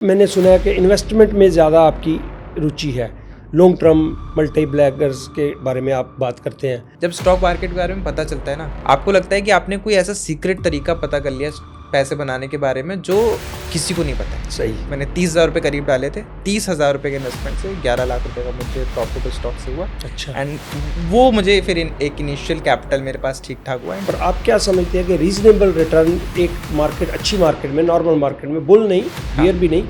मैंने सुना है कि इन्वेस्टमेंट में ज़्यादा आपकी रुचि है। लॉन्ग टर्म मल्टी बैगर्स के बारे में आप बात करते हैं। जब स्टॉक मार्केट के बारे में पता चलता है ना, आपको लगता है कि आपने कोई ऐसा सीक्रेट तरीका पता कर लिया पैसे बनाने के बारे में जो किसी को नहीं पता है। सही। मैंने 30,000 रुपये करीब डाले थे। 30,000 रुपये के इन्वेस्टमेंट से 11 लाख रुपए का मुझे प्रॉफिटेबल स्टॉक से हुआ। अच्छा। एंड वो मुझे फिर एक इनिशियल कैपिटल मेरे पास ठीक ठाक हुआ है। और आप क्या समझते हैं कि रीजनेबल रिटर्न एक मार्केट, अच्छी मार्केट में, नॉर्मल मार्केट में, बुल नहीं, बियर भी नहीं,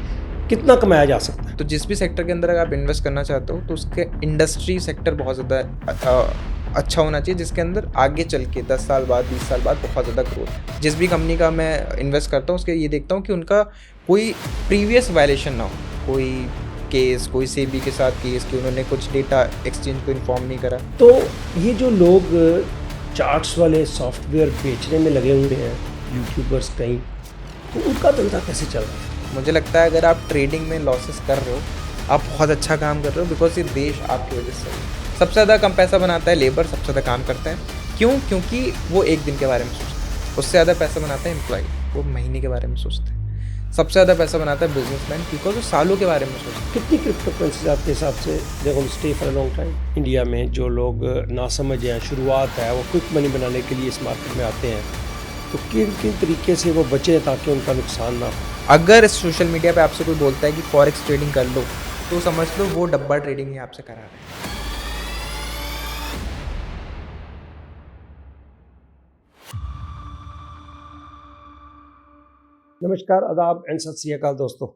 कितना कमाया जा सकता है? तो जिस भी सेक्टर के अंदर अगर आप इन्वेस्ट करना चाहते हो तो उसके इंडस्ट्री सेक्टर बहुत ज़्यादा अच्छा होना चाहिए, जिसके अंदर आगे चल के 10 साल बाद 20 साल बाद बहुत ज़्यादा ग्रोथ है। जिस भी कंपनी का मैं इन्वेस्ट करता हूँ उसके ये देखता हूँ कि उनका कोई प्रीवियस वायलेशन ना हो, कोई केस, कोई सेबी के साथ केस कि उन्होंने कुछ डेटा एक्सचेंज को इन्फॉर्म नहीं करा। तो ये जो लोग चार्ट्स वाले सॉफ्टवेयर बेचने में लगे हुए हैं, यूट्यूबर्स कहीं, तो उनका धंधा कैसे चल रहा है? मुझे लगता है अगर आप ट्रेडिंग में लॉसेस कर रहे हो, आप बहुत अच्छा काम कर रहे हो, बिकॉज ये देश आपकी वजह से है। सबसे ज़्यादा कम पैसा बनाता है लेबर, सबसे ज़्यादा काम करता है। क्यों? क्योंकि वो एक दिन के बारे में सोचता है। उससे ज़्यादा पैसा बनाता है एम्प्लॉय, वो महीने के बारे में सोचते हैं। सबसे ज़्यादा पैसा बनाता है बिजनेसमैन, बिकॉज वो सालों के बारे में सोचते हैं। कितनी क्रिप्टो करेंसीज आपके हिसाब से they gonna stay for a long time? India में जो लोग नासमझ हैं, शुरुआत है, वो क्विक मनी बनाने के लिए इस मार्केट में आते हैं, तो किन किन तरीके से वो बचें ताकि उनका नुकसान ना हो? अगर सोशल मीडिया पे आपसे कोई बोलता है कि फॉरेक्स ट्रेडिंग कर लो, तो समझ लो वो डब्बा ट्रेडिंग ही आपसे करा रहा है। नमस्कार, आदाब एंड सत श्री अकाल दोस्तों।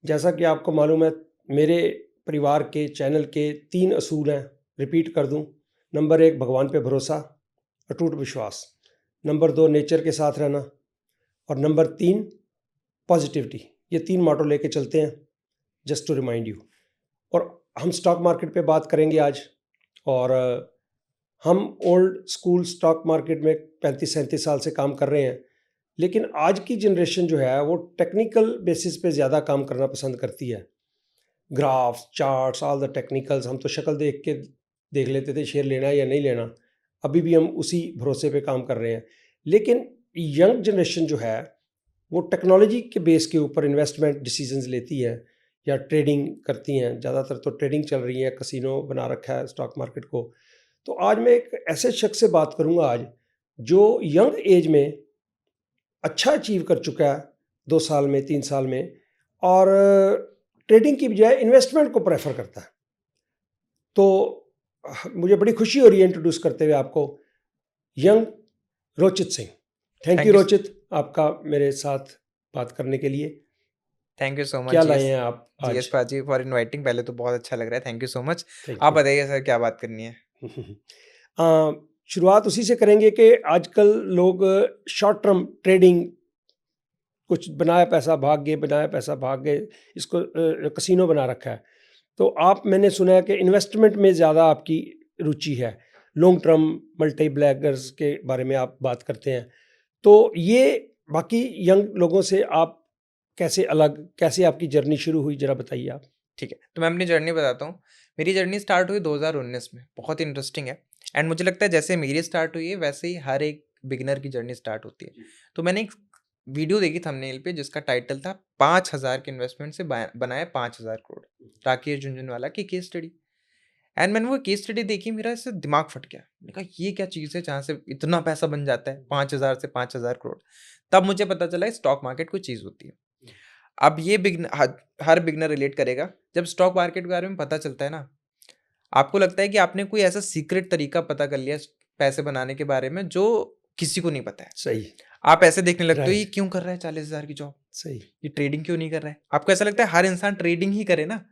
जैसा कि आपको मालूम है, मेरे परिवार के चैनल के 3 असूल हैं। रिपीट कर दूं। नंबर 1 भगवान पे भरोसा, अटूट विश्वास। नंबर 2 नेचर के साथ रहना। और नंबर 3 पॉजिटिविटी। ये 3 मोटो लेके चलते हैं, जस्ट टू रिमाइंड यू। और हम स्टॉक मार्केट पे बात करेंगे आज। और हम ओल्ड स्कूल स्टॉक मार्केट में 35-37 साल से काम कर रहे हैं, लेकिन आज की जनरेशन जो है वो टेक्निकल बेसिस पे ज़्यादा काम करना पसंद करती है। Graphs, charts, all the technicals. हम तो शक्ल देख के देख लेते थे शेयर लेना है या नहीं लेना। अभी भी हम उसी भरोसे पे काम कर रहे हैं। लेकिन यंग जनरेशन जो है वो टेक्नोलॉजी के बेस के ऊपर इन्वेस्टमेंट डिसीजंस लेती है या ट्रेडिंग करती हैं। ज़्यादातर तो ट्रेडिंग चल रही है, कसिनो बना रखा है स्टॉक मार्केट को। तो आज मैं एक ऐसे शख्स से बात करूंगा आज, जो यंग एज में अच्छा अचीव कर चुका है, 2 साल में, 3 साल में, और ट्रेडिंग की बजाय इन्वेस्टमेंट को प्रेफर करता है। तो मुझे बड़ी खुशी हो रही है इंट्रोड्यूस करते हुए आपको young Rochit Singh. Thank you Rochit, आपका मेरे साथ बात करने के लिए। थैंक यू सो मच क्या लाए हैं आप आज? जीएस पाजी फॉर इनवाइटिंग। पहले तो बहुत अच्छा लग रहा है, thank you so much. Thank आप यू। बताइए सर, क्या बात करनी है? शुरुआत उसी से करेंगे कि आजकल लोग शॉर्ट टर्म ट्रेडिंग, कुछ बनाया पैसा भाग गए, बनाया पैसा भाग गए, इसको कसिनो बना रखा है। तो आप, मैंने सुना है कि इन्वेस्टमेंट में ज़्यादा आपकी रुचि है। लॉन्ग टर्म मल्टी बैगर्स के बारे में आप बात करते हैं। तो ये बाकी यंग लोगों से आप कैसे अलग, कैसे आपकी जर्नी शुरू हुई, ज़रा बताइए आप। ठीक है, तो मैं अपनी जर्नी बताता हूँ। मेरी जर्नी स्टार्ट हुई 2019 में, बहुत इंटरेस्टिंग है। एंड मुझे लगता है जैसे मेरी स्टार्ट हुई है वैसे ही हर एक बिगिनर की जर्नी स्टार्ट होती है। तो मैंने एक वीडियो देखी थंबनेल पे जिसका टाइटल था 5,000 के इन्वेस्टमेंट से बनाए 5,000 करोड़, राकेश झुनझुनवाला की केस स्टडी। एंड मैंने वो केस स्टडी देखी, मेरा इससे दिमाग फट गया। मैंने कहा ये क्या चीज़ है जहाँ से इतना पैसा बन जाता है, 5,000 से 5,000 करोड़। तब मुझे पता चला स्टॉक मार्केट कोई चीज़ होती है। अब ये हर बिगनर रिलेट करेगा। जब स्टॉक मार्केट के बारे में पता चलता है ना, आपको लगता है कि आपने कोई ऐसा सीक्रेट तरीका पता कर लिया पैसे बनाने के बारे में जो किसी को नहीं पता है। सही। आप ऐसे देखने लगते हो ये राइट। क्यों कर रहा है 40,000 की जॉब, सही। ये ट्रेडिंग क्यों नहीं कर रहा है। आपको ऐसा लगता है हर इंसान ट्रेडिंग ही करे ना,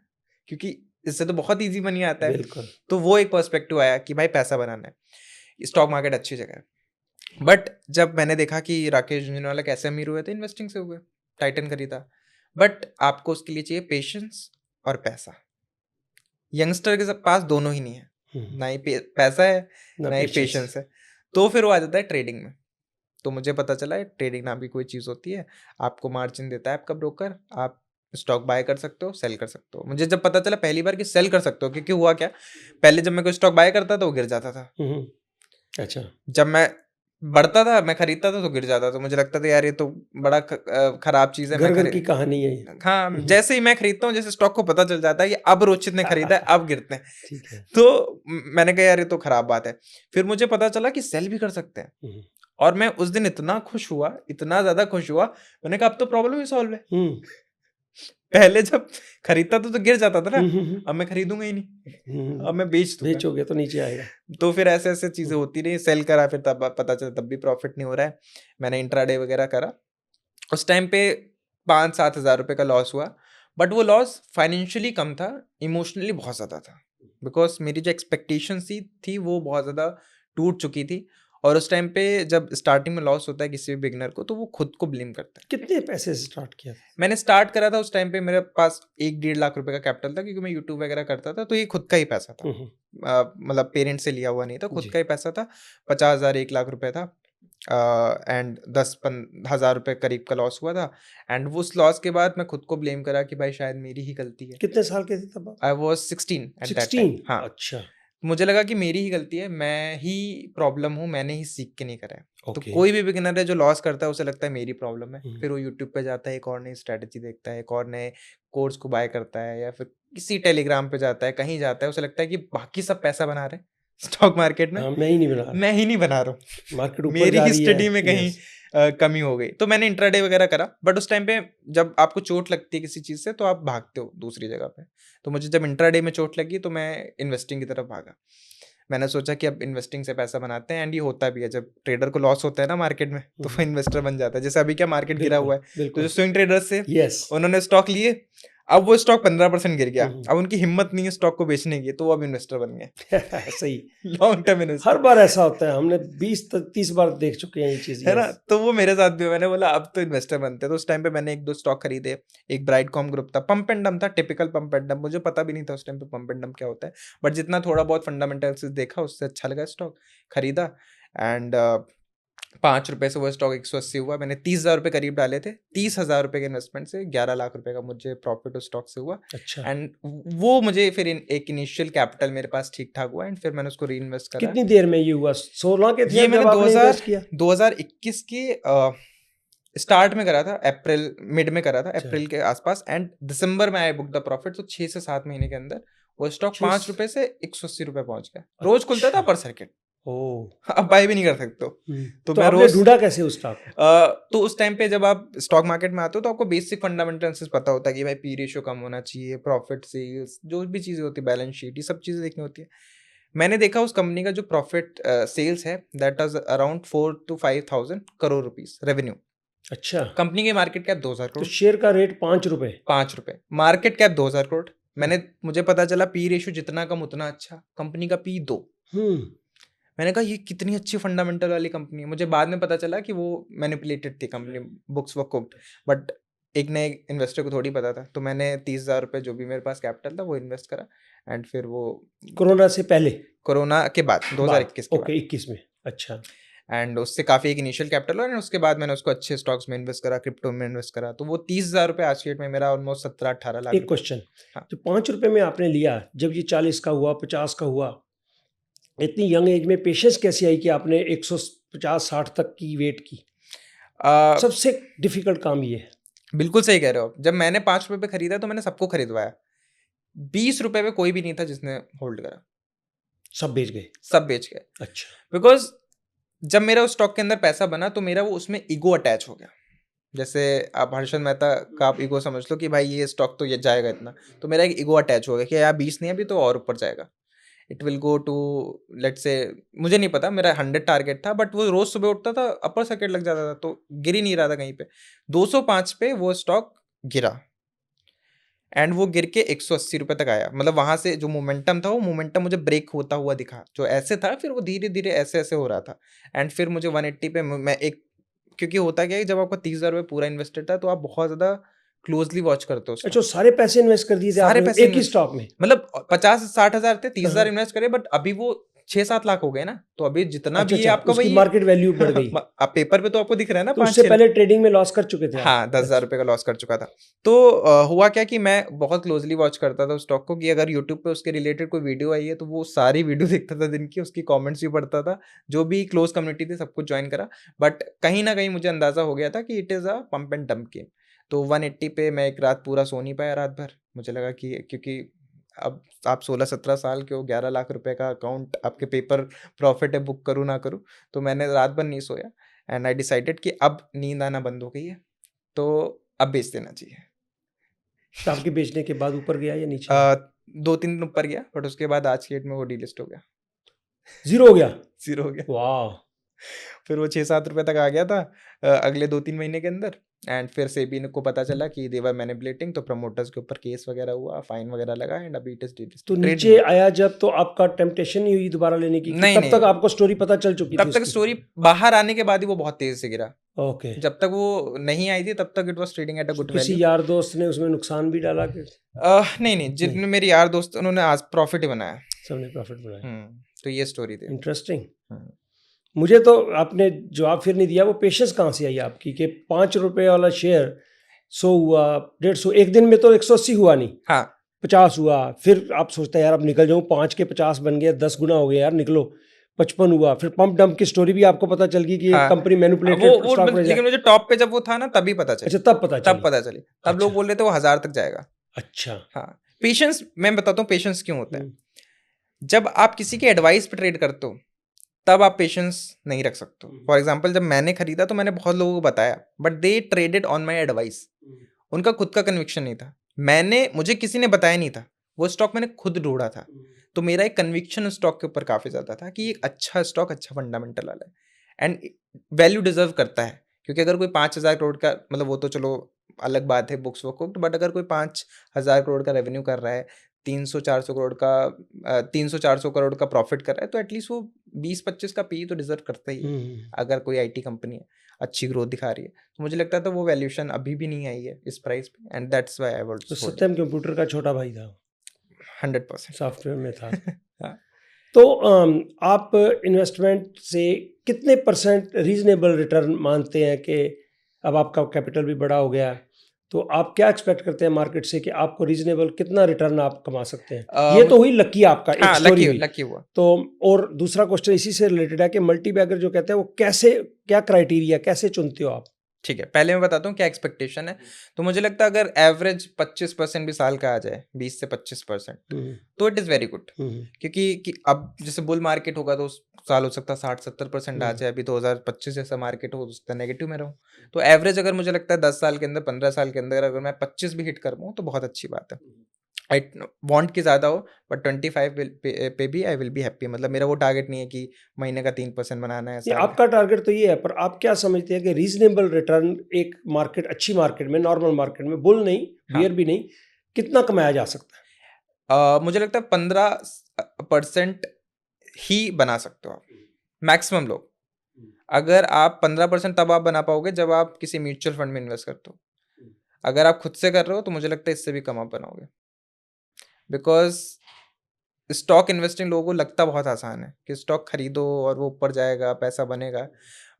क्योंकि इससे तो बहुत ईजी मनी आता है। बिल्कुल। तो वो एक पर्सपेक्टिव आया कि भाई पैसा बनाना है, स्टॉक मार्केट अच्छी जगह है। बट जब मैंने देखा कि राकेश झुनझुनवाला कैसे अमीर हुए थे, इन्वेस्टिंग से हुए, टाइटन खरीदा। बट आपको उसके लिए चाहिए पेशेंस और पैसा। यंगस्टर के पास दोनों ही नहीं है, ना ही पैसा है ना ना ही पेशेंस। पेशेंस है। तो फिर वो आ जाता है ट्रेडिंग में। तो मुझे पता चला है ट्रेडिंग नाम की कोई चीज़ होती है। आपको मार्जिन देता है आपका ब्रोकर, आप स्टॉक बाय कर सकते हो, सेल कर सकते हो। मुझे जब पता चला पहली बार कि सेल कर सकते हो, क्योंकि हुआ क्या, पहले जब मैं कोई स्टॉक बाय करता था वो गिर जाता था। अच्छा। जब मैं बढ़ता था, मैं खरीदता था तो गिर जाता था, मुझे लगता था यार ये तो बड़ा खराब चीज़ है। घर घर की कहानी है ये। हाँ, जैसे ही मैं खरीदता हूँ, जैसे स्टॉक को पता चल जाता है कि अब रोचित ने खरीदा है, अब गिरते हैं, ठीक है। तो मैंने कहा यार ये तो खराब बात है। फिर मुझे पता चला कि सेल भी कर सकते हैं, और मैं उस दिन इतना खुश हुआ, इतना ज्यादा खुश हुआ, मैंने कहा अब तो प्रॉब्लम ही सॉल्व है। पहले जब खरीदता था तो गिर जाता था ना, अब मैं खरीदूंगा ही नहीं, अब मैं बेच दूंगा। बेचोगे तो नीचे आएगा। तो फिर ऐसे ऐसे चीजें होती रही, सेल करा, फिर तब पता चला तब भी प्रॉफिट नहीं हो रहा है। मैंने इंट्राडे वगैरह करा, उस टाइम पे 5-7 हज़ार रुपये का लॉस हुआ, बट वो लॉस फाइनेंशियली कम था, इमोशनली बहुत ज़्यादा था, बिकॉज मेरी जो एक्सपेक्टेशन थी वो बहुत ज़्यादा टूट चुकी थी। और उस टाइम पे जब स्टार्टिंग में लॉस होता है किसी भी बिगनर को, तो वो खुद को ब्लेम करता है। कितने पैसे से स्टार्ट किया था? मैंने स्टार्ट करा था उस टाइम पे, मेरे पास 1-1.5 लाख रुपए का कैपिटल था, क्योंकि मैं यूट्यूब वगैरह करता था, तो ये खुद का ही पैसा था, मतलब पेरेंट्स से लिया हुआ नहीं था, खुद का ही पैसा था। 50,000 1 लाख रुपए था, एंड 10-15 हज़ार रुपये करीब का लॉस हुआ था। एंड उस लॉस के बाद मैं खुद को ब्लेम करा कि भाई शायद मेरी ही गलती है। कितने साल के थे तब आप? I was 16 at that time. हाँ, अच्छा। मुझे लगा कि मेरी ही गलती है, मैं ही प्रॉब्लम हूँ, मैंने ही सीख के नहीं करा है। तो Okay. कोई भी बिगिनर है जो लॉस करता है, उसे लगता है मेरी प्रॉब्लम है, फिर वो यूट्यूब पे जाता है, एक और नई स्ट्रेटेजी देखता है, एक और नए कोर्स को बाय करता है, या फिर किसी टेलीग्राम पे जाता है, कहीं जाता है, उसे लगता है कि बाकी सब पैसा बना रहे स्टॉक मार्केट में, मैं ही नहीं बना रहा, मैं ही नहीं बना रहा हूँ, मार्केट ऊपर मेरी जा ही रही स्टडी है। में कहीं कमी हो गई। तो मैंने इंट्राडे वगैरह करा, बट उस टाइम पे जब आपको चोट लगती है किसी चीज़ से, तो आप भागते हो दूसरी जगह पे। तो मुझे जब इंट्राडे में चोट लगी, तो मैं इन्वेस्टिंग की तरफ भागा। मैंने सोचा कि अब इन्वेस्टिंग से पैसा बनाते हैं, एंड ये होता भी है, जब ट्रेडर को लॉस होता है ना मार्केट में, तो वो इन्वेस्टर बन जाता है। जैसे अभी क्या मार्केट गिरा हुआ है, तो जो स्विंग ट्रेडर्स थे, उन्होंने स्टॉक लिए, अब वो स्टॉक 15% गिर गया, अब उनकी हिम्मत नहीं है स्टॉक को बेचने की, तो वो अब इन्वेस्टर बन गए। सही, लॉन्ग टर्म इन्वेस्टर। हर बार ऐसा होता है, हमने 20-30 बार देख चुके हैं ये चीज, है ना। तो वो मेरे साथ भी हुआ, मैंने बोला अब तो इन्वेस्टर बनते हैं। तो उस टाइम पे मैंने 1-2 स्टॉक खरीदे। एक ब्राइटकॉम ग्रुप था, पंप एंड डंप था, टिपिकल पंप एंड डंप, मुझे पता भी नहीं था उस टाइम पे पंप एंड डंप क्या होता है, बट जितना थोड़ा बहुत फंडामेंटल्स देखा, उससे अच्छा लगा स्टॉक, खरीदा। एंड 5 रुपए से वो स्टॉक 180 हुआ। मैंने 30,000 रुपये करीब डाले थे, 30,000 रुपये के इन्वेस्टमेंट से 11 लाख रुपए का मुझे प्रॉफिट उस स्टॉक से हुआ। अच्छा। एंड वो मुझे फिर एक इनिशियल कैपिटल मेरे पास ठीक ठाक हुआ, एंड फिर मैंने उसको री इन्वेस्ट करा। कितनी देर में ये हुआ? 16 के थे ये जब मैंने आपने इन्वेस्ट किया? 2021 के स्टार्ट में करा था, अप्रैल मिड में करा था, अप्रैल के आसपास, एंड दिसंबर में आई बुक द प्रॉफिट। तो 6 से 7 महीने के अंदर वो स्टॉक 5 रुपए से 180 रुपए पहुंच गया। रोज खुलता था पर सर्किट, अब बाय भी नहीं कर सकते हो। तो मैं रोज ढूंढा कैसे उस स्टॉक? तो उस टाइम पे जब आप स्टॉक मार्केट में आते हो, तो आपको बेसिक फंडामेंटल्स पता होता है कि भाई पी रेशियो कम होना चाहिए, प्रॉफिट सेल्स, जो भी चीज़ें होती है, बैलेंस शीट, ये सब चीज़ें देखनी होती है। मैंने देखा उस कंपनी का जो प्रॉफिट सेल्स है, that was around 4 to 5,000 crore rupees revenue. अच्छा। कंपनी की मार्केट कैप 2,000 तो करोड़। शेयर का रेट 5 रुपए? 5 रुपए, मार्केट कैप 2,000 करोड़। मुझे पता चला पी रेशियो जितना कम उतना अच्छा, कंपनी का पी 2। मैंने कहा ये कितनी अच्छी फंडामेंटल वाली कंपनी है। मुझे बाद में पता चला कि वो मैनिपुलेटेड थी company, books were cooked, but एक नए इन्वेस्टर को थोड़ी पता था। तो मैंने 30,000 रुपये जो भी मेरे पास कैपिटल था वो इन्वेस्ट करा, एंड फिर वो कोरोना से पहले? कोरोना के बाद 2021 के बाद। 21 में। अच्छा। एंड उससे काफ़ी एक इनिशियल कैपिटल हुआ, एंड उसके बाद मैंने उसको अच्छे स्टॉक्स में इन्वेस्ट करा, क्रिप्टो में इन्वेस्ट करा। तो वो 30,000 रुपये आज की डेट में मेरा ऑलमोस्ट 17-18 लाख। एक क्वेश्चन, तो 5 रुपए में आपने लिया, जब ये 40 का हुआ, 50 का हुआ, इतनी यंग एज में पेशेंस कैसे आई कि आपने 150-60 तक की वेट की? सबसे डिफिकल्ट काम ये है। बिल्कुल सही कह रहे हो। जब मैंने 5 रुपये पे खरीदा तो मैंने सबको खरीदवाया। 20 रुपये पे कोई भी नहीं था जिसने होल्ड करा, सब बेच गए? सब बेच गए। अच्छा। बिकॉज जब मेरा उस स्टॉक के अंदर पैसा बना, तो मेरा वो उसमें ईगो अटैच हो गया। जैसे आप हर्षद मेहता का आप ईगो समझ लो कि भाई ये स्टॉक तो ये जाएगा इतना, तो मेरा एक ईगो अटैच हो गया कि यार 20 नहीं, अभी तो और ऊपर जाएगा, it will go to, let's say, मुझे नहीं पता, मेरा 100 टारगेट था, बट वो रोज सुबह उठता था, अपर सर्किट लग जाता था, तो गिर ही नहीं रहा था कहीं पे। 205 पे वो स्टॉक गिरा, एंड वो गिर के 180 रुपये तक आया। मतलब वहाँ से जो मोमेंटम था, वो मोमेंटम मुझे ब्रेक होता हुआ दिखा, जो ऐसे था फिर वो धीरे धीरे ऐसे ऐसे हो रहा था, एंड फिर मुझे 180 पे मैं एक, क्योंकि होता क्या है जब आपका 30,000 रुपये पूरा इन्वेस्टेड था, तो आप बहुत ज़्यादा क्लोजली वॉच करते हो। अच्छा, सारे पैसे इन्वेस्ट कर दिए थे सारे आपने पैसे एक ही स्टॉक में? मतलब 50-60 हज़ार थे, 30,000 इन्वेस्ट करे, बट अभी वो 6-7 लाख हो गए ना, तो अभी जितना अच्छा भी है अच्छा, आपका उसकी वही मार्केट वैल्यू बढ़ गई। आप पेपर पे तो आपको दिख रहा है ना तो 5 उससे 6 पहले ट्रेडिंग में लॉस कर चुके थे आप? हाँ, 10,000 अच्छा। रुपए का लॉस कर चुका था। तो हुआ क्या कि मैं बहुत क्लोज़ली वॉच करता था उस स्टॉक को, कि अगर यूट्यूब पे उसके रिलेटेड कोई वीडियो आई है, तो वो सारी वीडियो देखता था दिन की, उसकी कमेंट्स भी पढ़ता था, जो भी क्लोज़ कम्युनिटी थी सब कुछ जॉइन करा। बट कहीं न कहीं मुझे अंदाज़ा हो गया था कि it is a pump and dump game. तो 180 पे मैं एक रात पूरा सो नहीं पाया रात भर। मुझे लगा कि क्योंकि अब आप 16-17 साल के हो, 11 लाख रुपए का अकाउंट, आपके पेपर प्रॉफिट है, बुक करूँ ना करूँ, तो मैंने रात भर नहीं सोया एंड आई डिसाइडेड कि अब नींद आना बंद हो गई है, तो अब बेच देना चाहिए। तो आपके बेचने के बाद ऊपर गया या नीचे आया? 2-3 दिन ऊपर गया, बट उसके बाद आज की डेट में वो डीलिस्ट हो गया, ज़ीरो हो गया? ज़ीरो हो गया। वाह! फिर वो 6-7 रुपए तक आ गया था अगले 2-3 महीने के अंदर, एंड फिर सेबी को पता चला कि दे वर मैनिपुलेटिंग, तो प्रमोटर्स के ऊपर केस वगैरह हुआ, फाइन वगैरह लगा, एंड अभी इट इज़ तो डीलिस्टेड, ट्रेड नीचे आया जब, तो आपका टेम्पटेशन नहीं हुई दोबारा लेने की, कि नहीं, तब नहीं, तक आपको स्टोरी पता चल चुकी थी तब तक उसकी? स्टोरी बाहर आने के बाद ही वो बहुत तेज़ से गिरा। ओके। जब तक वो नहीं आई थी तब तक it was trading at a good किसी वैल्यू। यार दोस्त ने उसमें नुकसान भी डाला कि? नहीं, नहीं, जितने मेरे यार दोस्त उन्होंने आज प्रॉफिट ही बनाया। सबने प्रॉफिट बनाया। तो ये स्टोरी थी। इंटरेस्टिंग। हुँ। मुझे तो आपने जवाब फिर नहीं दिया, वो पेशेंस कहाँ से आई आपकी कि ₹5 वाला शेयर 100 हुआ, 150, एक दिन में तो 180 हुआ नहीं, हाँ, 50 हुआ, फिर आप सोचते हैं यार अब निकल जाऊँ, 5 के 50 बन गए, 10 गुना हो गया यार, निकलो, 55 हुआ, फिर पंप डंप की स्टोरी भी आपको पता चल गई कि ये हाँ। कंपनी वो मैनिपुलेटेड वो स्टॉक मतलब प्राइस है। लेकिन मुझे टॉप पे जब वो था ना तभी पता चली। अच्छा, तब पता तब चली। पता चली। तब अच्छा। लोग बोल रहे थे वो 1000 तक जाएगा। अच्छा। हाँ, पेशेंस मैं बताता हूँ पेशेंस क्यों होता है। हम्म, जब आप किसी के एडवाइस पे ट्रेड करते हो, तब आप पेशेंस नहीं रख सकते हो। फॉर एग्जांपल जब मैंने खरीदा तो मैंने बहुत लोगों को बताया, but they traded on my advice. उनका खुद का कन्विक्शन नहीं था। मुझे किसी ने बताया नहीं था, वो स्टॉक मैंने खुद ढूंढा था। तो मेरा एक कन्विक्शन उस स्टॉक के ऊपर काफ़ी ज़्यादा था कि एक अच्छा स्टॉक, अच्छा फंडामेंटल वाला है एंड वैल्यू डिजर्व करता है। क्योंकि अगर कोई 5,000 करोड़ का, मतलब वो तो चलो अलग बात है, बुक्स वो कुक्ड, बट अगर कोई 5,000 करोड़ का रेवेन्यू कर रहा है, 300-400 करोड़ का प्रॉफिट कर रहा है, तो एटलीस्ट वो 20-25 का पी तो डिजर्व करता ही है। अगर कोई आईटी कंपनी है, अच्छी ग्रोथ दिखा रही है, तो मुझे लगता था वो वैल्यूएशन अभी भी नहीं आई है इस प्राइस पे, and that's why I was तो सत्यम कंप्यूटर का छोटा भाई था, 100%। सॉफ्टवेयर में था। हाँ। तो आप इन्वेस्टमेंट से कितने परसेंट रीजनेबल रिटर्न मानते हैं कि अब आपका कैपिटल भी बड़ा हो गया है, तो आप क्या एक्सपेक्ट करते हैं मार्केट से कि आपको रीजनेबल कितना रिटर्न आप कमा सकते हैं? ये तो हुई लकी, आपका एक हाँ, स्टोरी हुई। लकी हुआ। तो और दूसरा क्वेश्चन इसी से रिलेटेड है कि मल्टी बैगर जो कहते हैं वो कैसे, क्या क्राइटेरिया, कैसे चुनते हो आप? ठीक है, पहले मैं बताता हूँ क्या एक्सपेक्टेशन है। तो मुझे लगता है अगर एवरेज 25% भी साल का आ जाए, 20 से 25%, तो इट इज़ वेरी गुड। क्योंकि अब जैसे बुल मार्केट होगा तो उस साल हो सकता है 60-70% आ जाए। अभी 2025 जैसा मार्केट हो सकता है नेगेटिव में रहूँ। तो एवरेज अगर मुझे लगता है 10 साल के अंदर, 15 साल के अंदर अगर मैं 25 भी हिट कर पाऊँ तो बहुत अच्छी बात है। आई वांट कि ज़्यादा हो, बट 25 पे भी आई विल बी हैप्पी। मतलब मेरा वो टारगेट नहीं है कि महीने का 3% बनाना है नहीं, साल। आपका टारगेट तो ये है, पर आप क्या समझते हैं कि रीजनेबल रिटर्न एक मार्केट, अच्छी मार्केट में, नॉर्मल मार्केट में, बुल नहीं, हाँ। बियर भी नहीं, कितना कमाया जा सकता है? मुझे लगता है 15% ही बना सकते हो आप, मैक्सिमम लोग। अगर आप 15% तब आप बना पाओगे जब आप किसी म्यूचुअल फंड में इन्वेस्ट करते हो। अगर आप खुद से कर रहे हो तो मुझे लगता है इससे भी कम आप बनाओगे, बिकॉज स्टॉक इन्वेस्टिंग लोगों को लगता बहुत आसान है कि स्टॉक खरीदो और वो ऊपर जाएगा, पैसा बनेगा।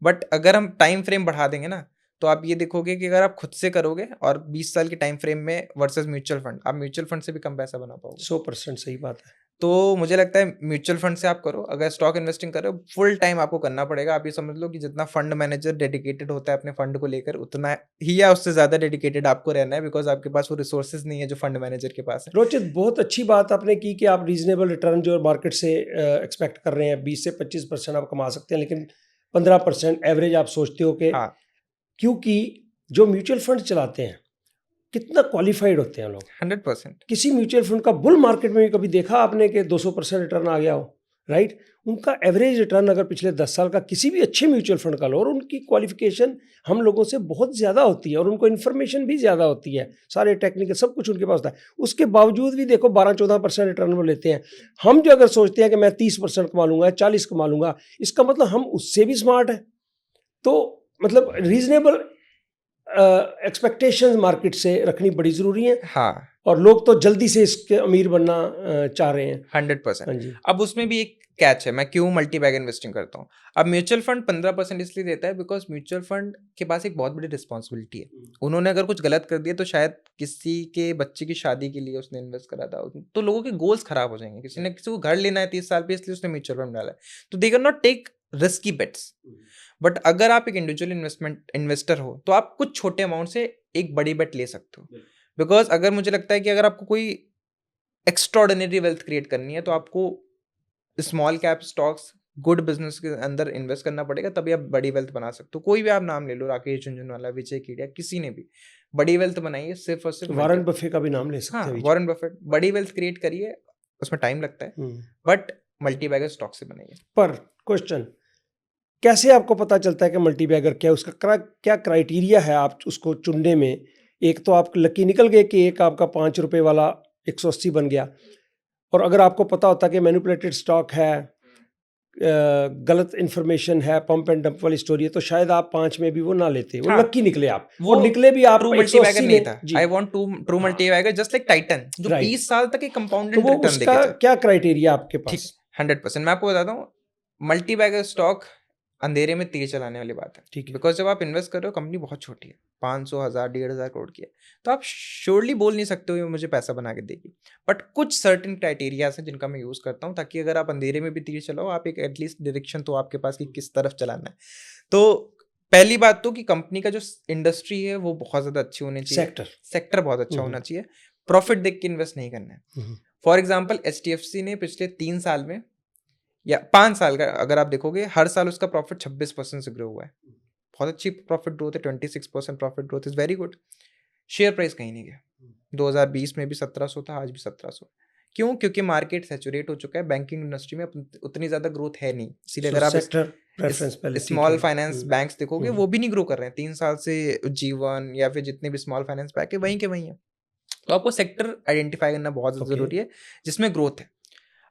बट अगर हम टाइम फ्रेम बढ़ा देंगे ना, तो आप ये देखोगे कि अगर आप खुद से करोगे और 20 साल के टाइम फ्रेम में वर्सेस म्यूचुअल फंड, आप म्यूचुअल फंड से भी कम पैसा बना पाओगे। 100% सही बात है। तो मुझे लगता है म्यूचुअल फंड से आप करो। अगर स्टॉक इन्वेस्टिंग कर रहे हो, फुल टाइम आपको करना पड़ेगा। आप ये समझ लो कि जितना फंड मैनेजर डेडिकेटेड होता है अपने फंड को लेकर, उतना ही या उससे ज़्यादा डेडिकेटेड आपको रहना है, बिकॉज आपके पास वो रिसोर्सेज नहीं है जो फंड मैनेजर के पास है। रोचित, बहुत अच्छी बात आपने की कि आप रीजनेबल रिटर्न जो मार्केट से एक्सपेक्ट कर रहे हैं, 20 से 25% आप कमा सकते हैं, लेकिन 15% एवरेज आप सोचते हो कि, हाँ, क्योंकि जो म्यूचुअल फंड चलाते हैं कितना क्वालिफाइड होते हैं लोग। 100%। किसी म्यूचुअल फंड का बुल मार्केट में भी कभी देखा आपने कि 200% रिटर्न आ गया हो, राइट? उनका एवरेज रिटर्न अगर पिछले 10 साल का किसी भी अच्छे म्यूचुअल फंड का लो, और उनकी क्वालिफिकेशन हम लोगों से बहुत ज़्यादा होती है और उनको इन्फॉर्मेशन भी ज़्यादा होती है, सारे टेक्निकल सब कुछ उनके पास होता है, उसके बावजूद भी देखो 12-14% रिटर्न वो लेते हैं। हम जो अगर सोचते हैं कि मैं 30% कमा लूँगा, 40 कमा लूँगा, इसका मतलब हम उससे भी स्मार्ट है। तो मतलब रीजनेबल एक्सपेक्टेशंस मार्केट से रखनी बड़ी ज़रूरी है, हाँ और लोग तो जल्दी से इसके अमीर बनना चाह रहे हैं। 100%। हाँ जी। अब उसमें भी एक कैच है, मैं क्यों मल्टी बैग इन्वेस्टिंग करता हूँ। अब म्यूचुअल फंड 15% इसलिए देता है बिकॉज म्यूचुअल फंड के पास एक बहुत बड़ी रिस्पॉन्सिबिलिटी है। उन्होंने अगर कुछ गलत कर दिया तो शायद किसी के बच्चे की शादी के लिए उसने इन्वेस्ट करा था, तो लोगों के गोल्स खराब हो जाएंगे। किसी ने किसी को घर लेना है 30 साल पे, इसलिए उसने म्यूचुअल फंड डाला है, तो they can not take risky bets. But अगर आप एक इंडिविजुअल इन्वेस्टर हो तो आप कुछ छोटे अमाउंट से एक बड़ी बेट ले सकते हो। बिकॉज अगर मुझे लगता है कि अगर आपको कोई एक्स्ट्रॉर्डिनरी वेल्थ क्रिएट करनी है तो आपको small cap stocks, good business के अंदर इन्वेस्ट करना पड़ेगा, तभी आप बड़ी वेल्थ बना सकते हो। कोई भी आप नाम ले लो, राकेश झुनझुनवाला, विजय केडिया, किसी ने भी बड़ी वेल्थ बनाई है सिर्फ और सिर्फ वारन बफे का भी नाम ले सकते हाँ हैं बीच वॉरेन बफेट। बड़ी वेल्थ क्रिएट करिए, उसमें टाइम लगता है, में। बट मल्टी बैगर स्टॉक से बनाइए। पर क्वेश्चन, कैसे आपको पता चलता है कि मल्टी बैगर क्या है? उसका क्या क्राइटेरिया है आप उसको चुनने में? एक तो आप लकी निकल गए कि एक आपका 5 रुपए वाला 180 बन गया, और अगर आपको पता होता कि मैनिपुलेटेड स्टॉक है, गलत इन्फॉर्मेशन है, पंप एंड डंप वाली स्टोरी है, तो शायद आप 5 में भी वो ना लेते। वो हाँ, लकी निकले आप, वो और निकले भी आप ट्रू मल्टी बैगर 180 नहीं में। था। जी, I want true multibagger just like Titan, जो राइट। 20 साल तक एक तो कंपाउंडेड वो रिटर्न देके उसका चला। क्या क्राइटेरिया आपके ठीक पास? 100%। मैं आपको बताता हूँ, मल्टी बैगर स्टॉक अंधेरे में तीर चलाने वाली बात है। ठीक है। बिकॉज जब आप इन्वेस्ट कर रहे हो, कंपनी बहुत छोटी है, 500, 1000, 1500 करोड़ की है, तो आप श्योरली बोल नहीं सकते हो ये मुझे पैसा बना के देगी। बट कुछ सर्टेन क्राइटेरियाज हैं जिनका मैं यूज़ करता हूँ, ताकि अगर आप अंधेरे में भी तीर चलाओ, आप एक एटलीस्ट डायरेक्शन तो आपके पास कि किस तरफ चलाना है। तो पहली बात तो कि कंपनी का जो इंडस्ट्री है वो बहुत ज़्यादा अच्छी होनी चाहिए, सेक्टर बहुत अच्छा होना चाहिए, प्रॉफिट देख के इन्वेस्ट नहीं करना है। फॉर एग्जाम्पल HDFC ने पिछले 3 साल में या 5 साल का अगर आप देखोगे, हर साल उसका प्रॉफिट 26% से ग्रो हुआ है। बहुत अच्छी प्रॉफिट ग्रोथ है, 26% profit growth is very good. Share price कहीं नहीं गया। 2020 में भी 1700 था, आज भी 1700। क्यों? क्योंकि मार्केट सैचुरेट हो चुका है, बैंकिंग इंडस्ट्री में उतनी ज्यादा ग्रोथ है नहीं, इसीलिए अगर आप स्मॉल फाइनेंस बैंक्स देखोगे वो भी नहीं ग्रो कर रहे हैं 3 साल से। जीवन या फिर जितने भी स्मॉल फाइनेंस बैंक है वहीं के वहीं है। तो आपको सेक्टर आइडेंटिफाई करना बहुत जरूरी है जिसमें ग्रोथ है।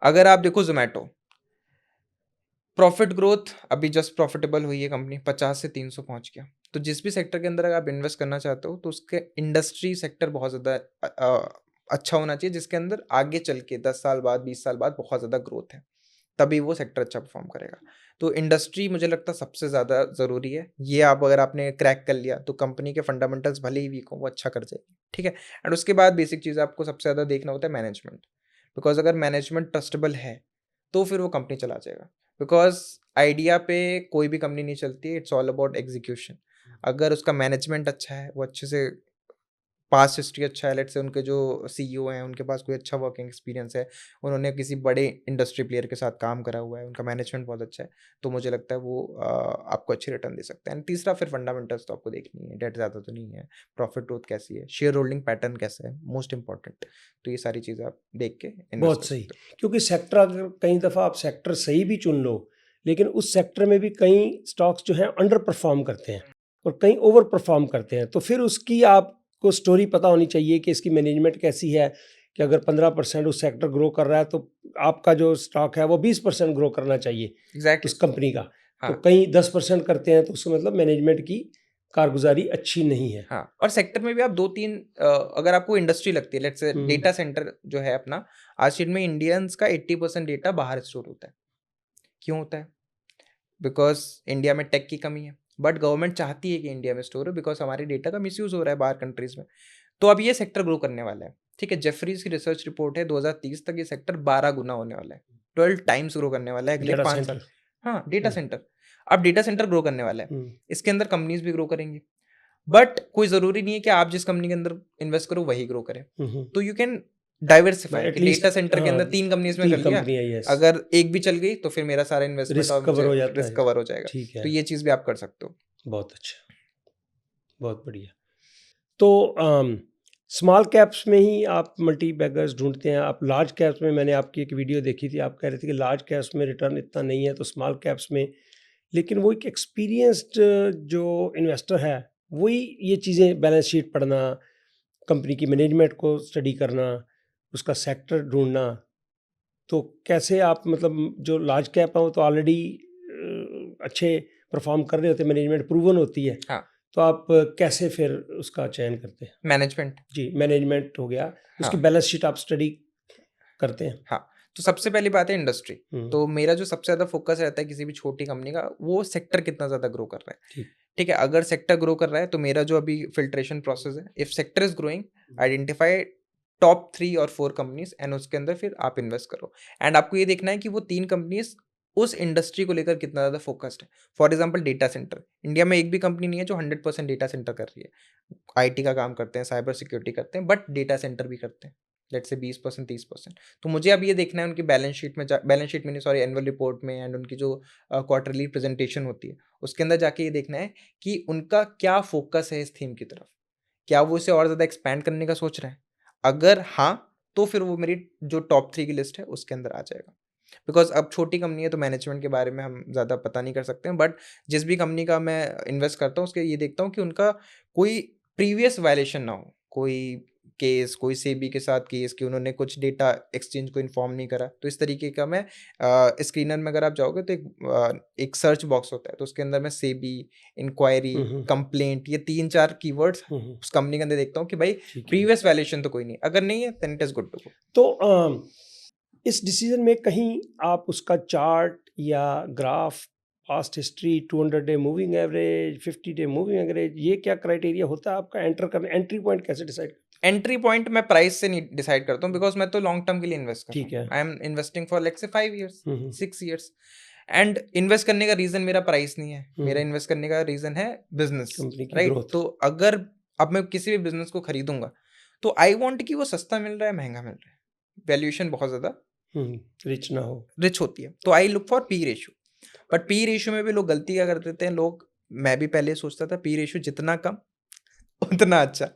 अगर आप देखो जोमेटो, प्रॉफिट ग्रोथ अभी जस्ट प्रॉफिटेबल हुई है कंपनी, 50 से 300 पहुंच गया। तो जिस भी सेक्टर के अंदर अगर आप इन्वेस्ट करना चाहते हो तो उसके इंडस्ट्री सेक्टर बहुत ज़्यादा अच्छा होना चाहिए, जिसके अंदर आगे चल के 10 साल बाद, 20 साल बाद बहुत ज़्यादा ग्रोथ है, तभी वो सेक्टर अच्छा परफॉर्म करेगा। तो इंडस्ट्री मुझे लगता है सबसे ज़्यादा ज़रूरी है। ये आप अगर आपने क्रैक कर लिया तो कंपनी के फंडामेंटल्स भले ही वीक हो, वो अच्छा कर जाएगी, ठीक है। एंड उसके बाद बेसिक चीज़ आपको सबसे ज़्यादा देखना होता है मैनेजमेंट, बिकॉज अगर मैनेजमेंट ट्रस्टेबल है तो फिर वो कंपनी चला जाएगा। बिकॉज आइडिया पे कोई भी कंपनी नहीं चलती है, इट्स ऑल अबाउट एग्जीक्यूशन। अगर उसका मैनेजमेंट अच्छा है, वो अच्छे से पास्ट हिस्ट्री अच्छा है, लेट्स से उनके जो CEO हैं उनके पास कोई अच्छा वर्किंग एक्सपीरियंस है, उन्होंने किसी बड़े इंडस्ट्री प्लेयर के साथ काम करा हुआ है, उनका मैनेजमेंट बहुत अच्छा है, तो मुझे लगता है वो आपको अच्छी रिटर्न दे सकते हैं। एंड तीसरा फिर फंडामेंटल्स तो आपको देखनी है, डेट ज़्यादा तो नहीं है, प्रॉफिट ग्रोथ कैसी है, शेयर होल्डिंग पैटर्न कैसा है, मोस्ट इंपॉर्टेंट। तो ये सारी चीज़ें आप देख के इन्वेस्ट बहुत कर सही, सकते हो। क्योंकि सेक्टर अगर कई दफ़ा आप सेक्टर सही भी चुन लो, लेकिन उस सेक्टर में भी कई स्टॉक्स जो हैं अंडर परफॉर्म करते हैं और कई ओवर परफॉर्म करते हैं, तो फिर उसकी आपको स्टोरी पता होनी चाहिए कि इसकी मैनेजमेंट कैसी है, कि अगर 15% उस सेक्टर ग्रो कर रहा है तो आपका जो स्टॉक है वो 20% ग्रो करना चाहिए एग्जैक्टली उस कंपनी का। तो हाँ कई 10% करते हैं, तो उसका मतलब मैनेजमेंट की कारगुजारी अच्छी नहीं है। हाँ। और सेक्टर में भी आप 2-3 अगर आपको इंडस्ट्री लगती है, लेट्स से डेटा सेंटर जो है अपना, आज डेट में इंडियंस का 80% डेटा बाहर स्टोर होता है। क्यों होता है? बिकॉज इंडिया में टेक की कमी है, बट गवर्नमेंट चाहती है कि इंडिया में स्टोर हो, बिकॉज हमारे डेटा का मिसयूज हो रहा है बाहर कंट्रीज में। तो अब ये सेक्टर ग्रो करने वाला है, ठीक है। जेफरीज की रिसर्च रिपोर्ट है 2030 तक ये सेक्टर 12 गुना होने वाला है, 12 टाइम्स ग्रो करने वाला है अगले डेटा 5 साल। सेंटर। हाँ, डेटा सेंटर। अब डेटा सेंटर ग्रो करने वाला है, हम्म, इसके अंदर कंपनीज भी ग्रो करेंगी, बट कोई जरूरी नहीं है कि आप जिस कंपनी के अंदर इन्वेस्ट करो वही ग्रो करे। हम्म, तो यू कैन डाइवर्सिफाई कि एटलीस्ट डेटा सेंटर के हाँ, अंदर 3 कंपनीज में कर 3 लिया, कंपनियां, यस, अगर एक भी चल गई तो फिर मेरा सारा इन्वेस्टमेंट रिस्क और कवर मुझे हो जाता रिस्क है। कवर हो जाएगा। ठीक तो है, ये चीज़ भी आप कर सकते हो। बहुत अच्छा, बहुत बढ़िया। तो स्मॉल कैप्स में ही आप मल्टी बैगर्स ढूंढते हैं? आप लार्ज कैप्स में, मैंने आपकी एक वीडियो देखी थी, आप कह रहे थे कि लार्ज कैप्स में रिटर्न इतना नहीं है तो स्मॉल कैप्स में, लेकिन वो एक एक्सपीरियंस्ड जो इन्वेस्टर है वही ये चीज़ें, बैलेंस शीट पढ़ना, कंपनी की मैनेजमेंट को स्टडी करना, उसका सेक्टर ढूंढना, तो कैसे आप, मतलब जो लार्ज कैप है वो तो ऑलरेडी अच्छे परफॉर्म कर रहे होते हैं, मैनेजमेंट प्रूवन होती है, हाँ तो आप कैसे फिर उसका चयन करते हैं? मैनेजमेंट। जी, मैनेजमेंट हो गया, उसकी हाँ। बैलेंस शीट आप स्टडी करते हैं? हाँ, तो सबसे पहली बात है इंडस्ट्री। हुँ, तो मेरा जो सबसे ज़्यादा फ़ोकस रहता है किसी भी छोटी कंपनी का, वो सेक्टर कितना ज़्यादा ग्रो कर रहा है। ठीक। ठीक है, अगर सेक्टर ग्रो कर रहा है तो मेरा जो अभी फ़िल्ट्रेशन प्रोसेस है, if sector is growing, identify top 3 और 4 कंपनीज़ एंड उसके अंदर फिर आप इन्वेस्ट करो। एंड आपको ये देखना है कि वो 3 कंपनीज़ उस इंडस्ट्री को लेकर कितना ज़्यादा फ़ोकस्ड है। For example data centre, India में एक भी कंपनी नहीं है जो 100% डेटा सेंटर कर रही है। आईटी का काम करते हैं, साइबर सिक्योरिटी करते हैं, बट डेटा सेंटर भी करते हैं। Let's say 20% 30%। तो मुझे अब ये देखना है उनकी बैलेंस शीट में बैलेंस शीट में नहीं, सॉरी, एनुअल रिपोर्ट में एंड उनकी जो क्वार्टरली प्रेजेंटेशन होती है उसके अंदर जाके ये देखना है कि उनका क्या फोकस है इस थीम की तरफ। क्या वो इसे और ज़्यादा एक्सपैंड करने का सोच रहे हैं? अगर हाँ, तो फिर वो मेरी जो टॉप 3 की लिस्ट है उसके अंदर आ जाएगा। बिकॉज़ अब छोटी कंपनी है तो मैनेजमेंट के बारे में हम ज़्यादा पता नहीं कर सकते हैं, बट जिस भी कंपनी का मैं इन्वेस्ट करता हूँ उसके ये देखता हूँ कि उनका कोई प्रीवियस वायलेशन ना हो, कोई केस, कोई सेबी के साथ केस कि उन्होंने कुछ डेटा एक्सचेंज को इन्फॉर्म नहीं करा। तो इस तरीके का मैं स्क्रीनर में अगर आप जाओगे तो एक सर्च बॉक्स होता है, तो उसके अंदर मैं सेबी, इंक्वायरी, हुँ, हुँ। कंप्लेंट, ये 3-4 कीवर्ड्स हुँ, हुँ। उस कंपनी के अंदर देखता हूँ कि भाई ठीक है। प्रीवियस वायलेशन तो कोई नहीं है। अगर नहीं है then it is good to go. तो इस डिसीजन में कहीं आप उसका चार्ट या graph, past history, 200 day moving average, 50 day moving average, ये क्या क्राइटेरिया होता है आपका एंटर करने, एंट्री पॉइंट कैसे डिसाइड? एंट्री पॉइंट मैं प्राइस से नहीं डिसाइड करता हूँ बिकॉज़ मैं तो लॉन्ग टर्म के लिए इन्वेस्ट कर रहा ठीक हूँ। है। I am investing for let's say 5 years, hmm, hmm. 6 years. And invest करने का रीज़न मेरा प्राइस नहीं है। मेरा हुँ, इन्वेस्ट करने का रीज़न है बिज़नेस, कंपनी की राइट? ग्रोथ। तो अगर अब मैं किसी भी बिज़नेस को खरीदूँगा, तो आई वांट कि वो सस्ता मिल रहा है, महँगा मिल रहा है। वैल्यूएशन बहुत ज़्यादा हुँ, रिच ना हो। रिच होती है। तो I look for P ratio. But P ratio में भी लोग गलती क्या कर देते हैं, लोग, मैं भी पहले सोचता था पी रेशियो जितना कम उतना अच्छा।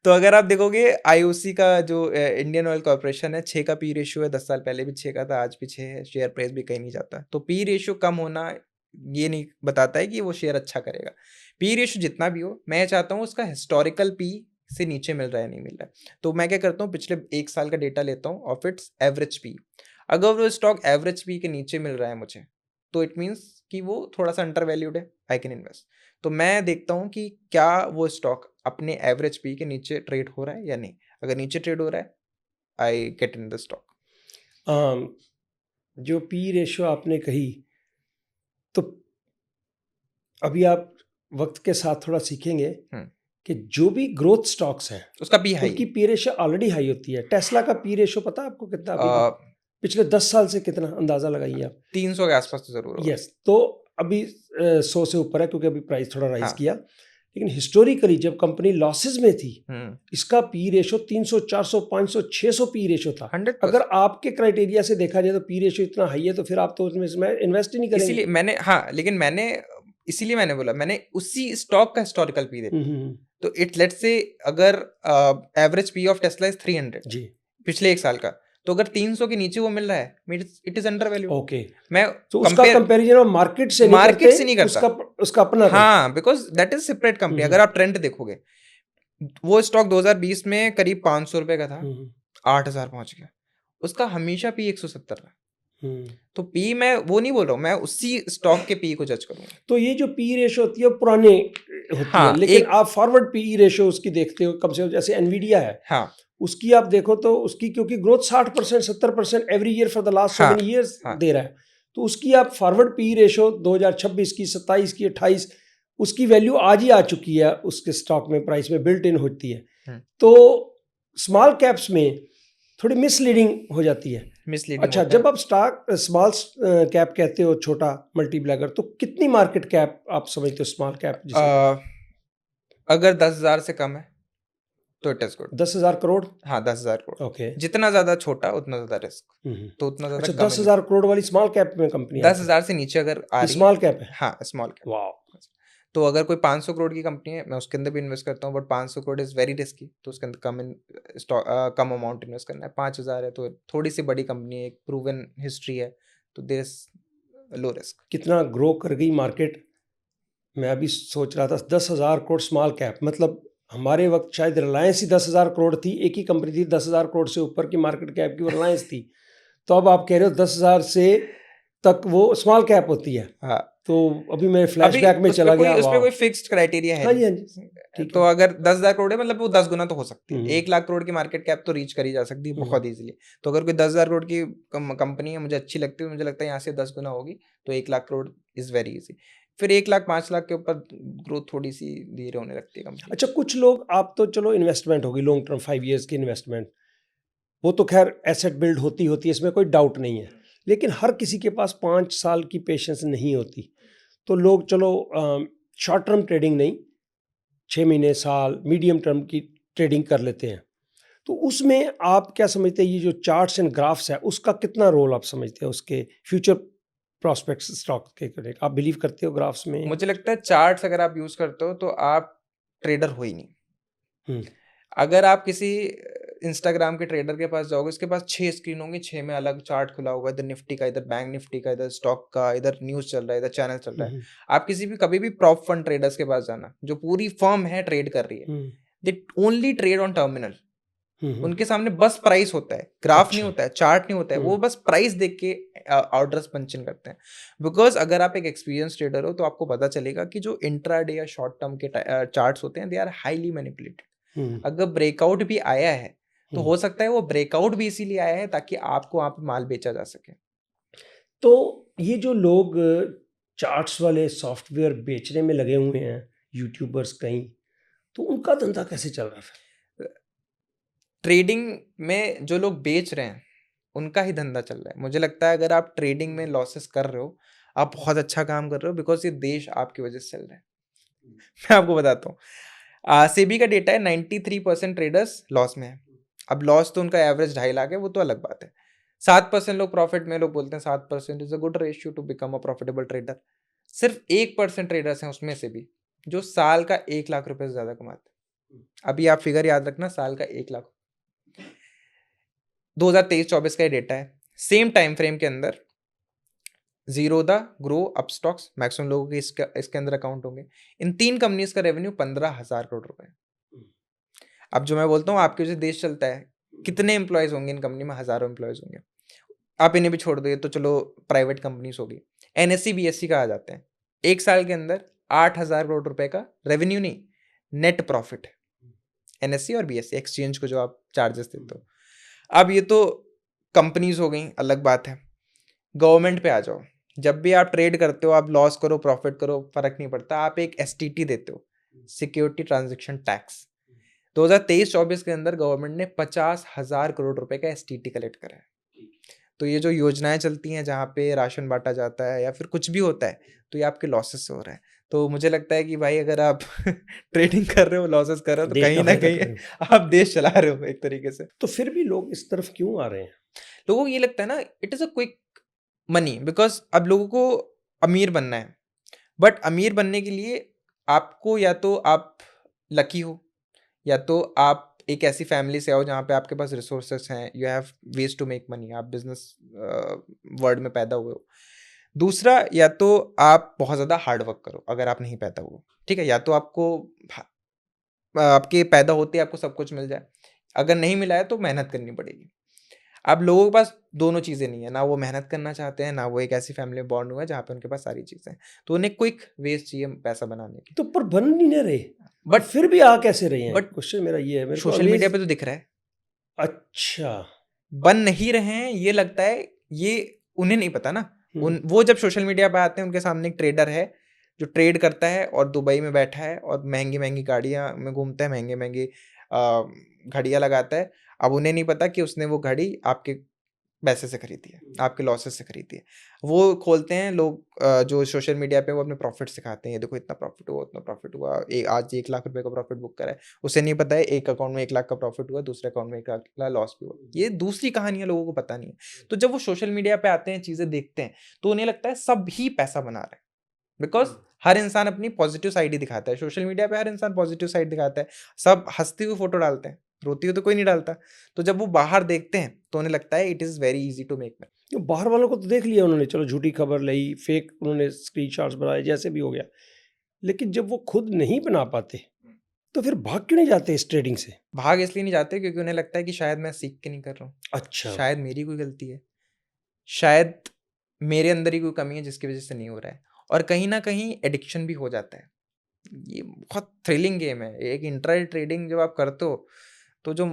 तो अगर आप देखोगे आईओसी का जो इंडियन ऑयल कॉर्पोरेशन है, 6 का पी रेशियो है, 10 साल पहले भी 6 का था, आज भी 6 है, शेयर प्राइस भी कहीं नहीं जाता। तो पी रेशियो कम होना ये नहीं बताता है कि वो शेयर अच्छा करेगा। पी रेशियो जितना भी हो, मैं चाहता हूँ उसका हिस्टोरिकल पी से नीचे मिल रहा है, नहीं मिल रहा है। तो मैं क्या करता हूँ, पिछले 1 साल का डेटा लेता हूँ ऑफ इट्स एवरेज पी। अगर वो स्टॉक एवरेज पी के नीचे मिल रहा है मुझे, तो इट मीन्स कि वो थोड़ा-सा अंडर वैल्यूड है, आई कैन इन्वेस्ट। तो मैं देखता हूँ कि क्या वो स्टॉक अपने एवरेज पी के नीचे ट्रेड हो रहा है या नहीं। अगर नीचे ट्रेड हो रहा है, I get in the stock. Um, जो पी रेशियो आपने कही, तो अभी आप वक़्त के साथ थोड़ा सीखेंगे हुँ, कि जो भी ग्रोथ स्टॉक्स हैं, उसका पी हाई उनकी है। पी रेशियो ऑलरेडी हाई होती है। टेस्ला का पी रेशियो पता है आपको कितना अभी भी? अ, पिछले 10 साल से कितना अंदाज़ा लगाइए आप? 300 के आसपास तो ज़रूर होगा। यस, तो अभी 100 से ऊपर है क्योंकि अभी प्राइस थोड़ा राइज़ हाँ। किया। लेकिन हिस्टोरिकली जब कंपनी लॉसेस में थी, हुँ, इसका पी रेशियो 300, 400, 500, 600 पी रेशियो था। 100%। अगर आपके क्राइटेरिया से देखा जाए तो पी रेशियो इतना हाई है तो फिर आप तो उसमें इन्वेस्ट ही नहीं करेंगे। इसीलिए मैंने, हाँ, लेकिन इसीलिए मैंने बोला, मैंने उसी स्टॉक का हिस्टोरिकल पी हुँ, देखा। हुँ, हुँ। तो लेट्स से अगर average P of Tesla is 300 जी, पिछले 1 साल का, तो अगर 300 के नीचे वो मिल रहा है, means it is under valued. Okay. मैं तो उसका कंपेयर कंपैरिज़न आप मार्केट से नहीं मार्केट करते, से नहीं करता। उसका उसका अपना करते। हाँ, because that is separate hmm, company. Hmm. अगर आप ट्रेंड देखोगे, वो स्टॉक 2020 में करीब ₹500 का था, हुँ, हुँ। 8,000 पहुँच गया। उसका हमेशा पी 170 रहा। हुँ। तो पी मैं वो नहीं बोल रहा हूँ, मैं उसी स्टॉक के पी को जज करूँगा। तो ये जो पी रेशियो होती है वो पुराने होती है, हाँ, लेकिन एक आप फॉरवर्ड पी रेशियो उसकी देखते हो कम से कम, जैसे एनवीडिया है, हाँ, उसकी आप देखो तो उसकी क्योंकि growth 60% 70% every year for the last so हाँ, मेनी ईयर्स हाँ। दे रहा है। तो उसकी आप फॉरवर्ड पी रेशियो 2026 की, 27 की, 28, उसकी वैल्यू आज ही आ चुकी है, उसके स्टॉक में प्राइस में बिल्ट इन होती है। हुँ, तो स्मॉल कैप्स में थोड़ी मिसलीडिंग हो जाती है। मिसलीडिंग अच्छा, होता है। जब आप स्टॉक स्मॉल कैप कहते हो, छोटा मल्टीप्लैगर, तो कितनी मार्केट कैप आप समझते हो स्मॉल कैप जिसे कहते अ, अगर 10,000 से कम है, तो इट इज़ गुड। हैं? 10,000 करोड़? हाँ, 10,000 करोड़। ओके। जितना ज़्यादा छोटा, उतना ज़्यादा रिस्क, हुँ, हुँ। तो उतना ज़्यादा अच्छा, कम इन्वेस्ट। 10,000 करोड़ वाली स्मॉल कैप में कंपनी आती है? 10,000 से नीचे अगर आ ये रही है, स्मॉल कैप है? हाँ, स्मॉल कैप। वाओ! तो अगर कोई 500 करोड़ की कंपनी है, मैं उसके अंदर भी इन्वेस्ट करता हूँ, but 500 crore is very risky, तो उसके अंदर कम अमाउंट इन्वेस्ट करना है। 5,000 है, तो थोड़ी-सी बड़ी कंपनी है, एक प्रूवन हिस्ट्री है, तो देयर इज़ लो रिस्क। कितना ग्रो कर गई मार्केट? मैं अभी सोच रहा था 10,000 करोड़ स्मॉल कैप, मतलब हमारे वक़्त शायद रिलायंस ही 10,000 करोड़ थी, एक ही कंपनी थी 10,000 करोड़ से ऊपर की मार्केट कैप की, वो रिलायंस थी। तो अब आप कह रहे हो 10,000 से तक वो स्मॉल कैप होती है। हाँ, तो अभी मैं अभी फ्लैशबैक में उस पे चला कोई गया, उस पे वाह। कोई फिक्स्ड क्राइटेरिया है हाँ जी, हाँ नहीं। जी, ठीक तो है। अगर 10,000 करोड़ है मतलब वो 10 गुना तो हो सकती है। हम्म, 1 लाख करोड़ की मार्केट कैप तो रीच करी जा सकती है बहुत इजीली। तो अगर कोई 10,000 करोड़ की कंपनी है, मुझे अच्छी लगती है, मुझे लगता है यहाँ से 10 गुना होगी, तो 1 lakh crore is very easy. फिर 1 लाख 5 लाख के ऊपर ग्रोथ थोड़ी सी धीरे होने लगती है कंपनी। अच्छा, कुछ लोग, आप तो चलो इन्वेस्टमेंट होगी लॉन्ग टर्म 5 इयर्स की इन्वेस्टमेंट, वो तो खैर एसेट बिल्ड होती होती है, इसमें कोई डाउट नहीं है। लेकिन हर किसी के पास 5 साल की पेशेंस नहीं होती। तो लोग चलो शॉर्ट टर्म ट्रेडिंग नहीं, 6 महीने, साल, मीडियम टर्म की ट्रेडिंग कर लेते हैं। तो उसमें आप क्या समझते हैं, ये जो चार्ट्स एंड ग्राफ्स है उसका कितना रोल आप समझते हैं उसके फ्यूचर प्रॉस्पेक्ट्स स्टॉक के? आप बिलीव करते हो ग्राफ्स में? मुझे लगता है चार्ट्स अगर आप यूज करते हो तो आप ट्रेडर हो ही नहीं। हम्म, अगर आप किसी इंस्टाग्राम के ट्रेडर के पास जाओगे, उसके पास 6 स्क्रीन होंगी, 6 में अलग चार्ट खुला होगा, इधर निफ्टी का, इधर बैंक निफ्टी का, इधर स्टॉक का, इधर न्यूज चल रहा है, इधर चैनल चल रहा है। हम्म, आप किसी भी कभी भी प्रॉप फंड ट्रेडर्स के पास जाना, जो पूरी फर्म है ट्रेड कर रही है, hmm, they only trade on terminal. Hmm, उनके सामने बस प्राइस होता है, ग्राफ नहीं अच्छा, होता है, चार्ट नहीं होता है, वो बस प्राइस देख के ऑर्डर्स पंचन करते हैं। बिकॉज अगर आप एक एक्सपीरियंस ट्रेडर हो तो आपको पता चलेगा कि जो इंट्राडे या शॉर्ट टर्म के चार्ट्स होते हैं, दे आर हाईली मैनिपुलेटेड। हम्म, अगर ब्रेकआउट भी आया है तो हम्म। हो सकता है वो ब्रेकआउट भी इसीलिए आया है ताकि आपको वहां पे माल बेचा जा सके। तो ये जो लोग चार्ट्स वाले सॉफ्टवेयर बेचने में लगे हुए हैं, यूट्यूबर्स कहीं, तो उनका धंधा कैसे चल रहा है? ट्रेडिंग में जो लोग बेच रहे हैं उनका ही धंधा चल रहा है। मुझे लगता है अगर आप ट्रेडिंग में लॉसेस कर रहे हो, आप बहुत अच्छा काम कर रहे हो, बिकॉज ये देश आपकी वजह से चल रहा है। मैं आपको बताता हूँ, सेबी का डेटा है 93% ट्रेडर्स लॉस में है। अब लॉस तो उनका एवरेज 2.5 लाख है, वो तो अलग बात है। 7% लोग प्रॉफिट में, लोग बोलते हैं 7% is a good ratio two become a profitable trader. सिर्फ 1% ट्रेडर्स हैं उसमें से भी जो साल का 1 लाख रुपए से ज्यादा कमाते हैं। अभी आप फिगर याद रखना, साल का 1 लाख। 2023-24 का ये डेटा है। सेम टाइम फ्रेम के अंदर जीरोधा, ग्रो, अपस्टॉक्स, मैक्सिमम लोगों के इसके अंदर अकाउंट होंगे। इन 3 कंपनीज का रेवेन्यू 15,000 करोड़ रुपए। अब जो मैं बोलता हूँ आपके जो देश चलता है, कितने एम्प्लॉयज होंगे इन कंपनी में? हजारों एम्प्लॉयज होंगे। आप इन्हें भी छोड़ दो, ये तो चलो प्राइवेट कंपनीज होगी। एनएससी बीएससी कहा जाते हैं। 1 साल के अंदर 8,000 करोड़ रुपए का रेवेन्यू नहीं, नेट प्रॉफिट है। एनएससी और बीएससी एक्सचेंज को जो आप चार्जेस देते हो। अब ये तो कंपनीज हो गई, अलग बात है। गवर्नमेंट पे आ जाओ। जब भी आप ट्रेड करते हो, आप लॉस करो प्रॉफिट करो, फर्क नहीं पड़ता, आप एक एसटीटी देते हो, सिक्योरिटी ट्रांजैक्शन टैक्स। 2023-24 के अंदर गवर्नमेंट ने 50,000 करोड़ रुपए का एसटीटी कलेक्ट करा है। तो ये जो योजनाएं चलती हैं जहाँ पे राशन बांटा जाता है या फिर कुछ भी होता है, तो ये आपके लॉसेस से हो रहा है। तो मुझे लगता है कि भाई अगर आप ट्रेडिंग कर रहे हो, लॉसेस कर रहे हो, तो देश कहीं का ना फायदा कहीं कर रहे हो। आप देश चला रहे हो एक तरीके से। तो फिर भी लोग इस तरफ क्यों आ रहे हैं? लोगों को ये लगता है ना, it is a quick money, because अब लोगों को अमीर बनना है। बट अमीर बनने के लिए आपको या तो आप लकी हो, या तो आप एक ऐसी फैमिली से आओ जहाँ पे आपके पास रिसोर्सेस हैं, you have ways to make money, आप बिजनेस वर्ल्ड में पैदा हुए हो। दूसरा, या तो आप बहुत ज़्यादा हार्ड वर्क करो अगर आप नहीं पैदा हुए, ठीक है, या तो आपको आपके पैदा होते आपको सब कुछ मिल जाए, अगर नहीं मिला है तो मेहनत करनी पड़ेगी। अब लोगों के पास दोनों चीज़ें नहीं है, ना वो मेहनत करना चाहते हैं, ना वो एक ऐसी फैमिली में बॉर्न हुआ है जहाँ पे उनके पास सारी चीज़ें हैं, तो उन्हें क्विक वेज चाहिए पैसा बनाने की। तो पर बन नहीं ना रहे, बट फिर भी आ कैसे रहे हैं? बट क्वेश्चन मेरा ये है, मेरे को सोशल मीडिया अमेज। पे तो दिख रहा है अच्छा। बन नहीं रहे हैं, ये लगता है, ये उन्हें नहीं पता ना। हम्म, वो जब सोशल मीडिया पे आते हैं, उनके सामने एक ट्रेडर है जो ट्रेड करता है और दुबई में बैठा है और महंगी महंगी गाड़ियाँ में घूमता है, महंगे महंगे घड़ियाँ लगाता है। अब उन्हें नहीं पता कि उसने वो घड़ी आपके पैसे से खरीदी है, आपके लॉसेस से खरीदी है। वो खोलते हैं लोग, जो सोशल मीडिया पे वो अपने प्रॉफिट सिखाते हैं, ये देखो इतना प्रॉफिट हुआ, उतना प्रॉफिट हुआ, आज 1 लाख रुपए का प्रॉफिट बुक करा है। उसे नहीं पता है एक अकाउंट में 1 लाख का प्रॉफिट हुआ, दूसरे अकाउंट में 1 लाख का लॉस भी हुआ। ये दूसरी कहानियां लोगों को पता नहीं है। तो जब वो सोशल मीडिया पे आते हैं, चीजें देखते हैं, तो उन्हें लगता है सब ही पैसा बना रहे हैं, बिकॉज हर इंसान अपनी पॉजिटिव साइड ही दिखाता है। सोशल मीडिया पे हर इंसान पॉजिटिव साइड दिखाता है, सब हंसती हुई फोटो डालते हैं, रोती हुई तो कोई नहीं डालता। तो जब वो बाहर देखते हैं तो उन्हें लगता है it is very easy to make money. तो बाहर वालों को तो देख लिया उन्होंने, चलो झूठी खबर ली, फेक उन्होंने स्क्रीनशॉट्स बनाए, जैसे भी हो गया। लेकिन जब वो खुद नहीं बना पाते, तो फिर भाग क्यों नहीं जाते इस ट्रेडिंग से? भाग इसलिए नहीं जाते क्योंकि उन्हें लगता है कि शायद मैं सीख के नहीं कर रहा हूँ, अच्छा। शायद मेरी कोई गलती है, शायद मेरे अंदर ही कोई कमी है जिसकी वजह से नहीं हो रहा है, और कहीं ना कहीं एडिक्शन भी हो जाता है। ये बहुत थ्रिलिंग गेम है, एक इंट्रा ट्रेडिंग जब आप करते हो तो जो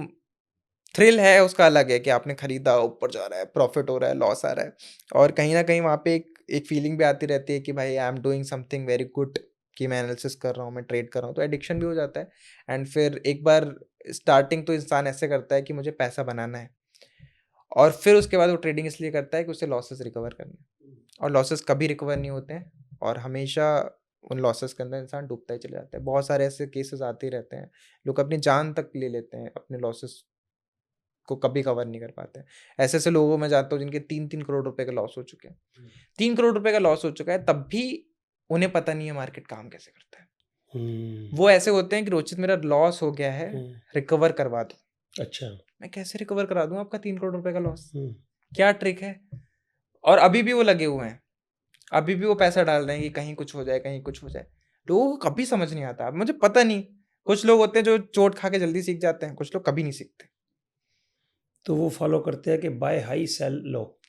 थ्रिल है उसका अलग है कि आपने खरीदा, ऊपर जा रहा है, प्रॉफिट हो रहा है, लॉस आ रहा है, और कहीं ना कहीं वहाँ पे एक फीलिंग भी आती रहती है कि भाई I am doing something very good, कि मैं एनालिसिस कर रहा हूँ, मैं ट्रेड कर रहा हूँ, तो एडिक्शन भी हो जाता है। एंड फिर एक बार स्टार्टिंग तो इंसान ऐसे करता है कि मुझे पैसा बनाना है, और फिर उसके बाद वो ट्रेडिंग इसलिए करता है कि उसे लॉसेस रिकवर करने हैं। और लॉसेस कभी रिकवर नहीं होते हैं, और हमेशा उन लॉसेस के अंदर इंसान डूबता ही चले जाता है। बहुत सारे ऐसे केसेस आते ही रहते हैं, लोग अपनी जान तक ले लेते हैं अपने लॉसेस को कभी कवर नहीं कर पाते हैं। ऐसे ऐसे लोगों में जानता हूँ जिनके 3-3 करोड़ रुपए का लॉस हो चुके हैं। 3 करोड़ रुपए का लॉस हो चुका है, तब भी उन्हें पता नहीं है मार्केट काम कैसे करता है। वो ऐसे होते हैं कि रोचित मेरा लॉस हो गया है, रिकवर करवा दो। अच्छा। मैं कैसे रिकवर करा दूं आपका 3 करोड़ रुपए का लॉस? क्या ट्रिक है? और अभी भी वो लगे हुए हैं, अभी भी वो पैसा डाल रहे हैं कि कहीं कुछ हो जाए, कहीं कुछ हो जाए। लोगों को कभी समझ नहीं आता, मुझे पता नहीं। कुछ लोग होते हैं जो चोट खा के जल्दी सीख जाते हैं, कुछ लोग कभी नहीं सीखते। तो वो फॉलो करते हैं कि by high cell low,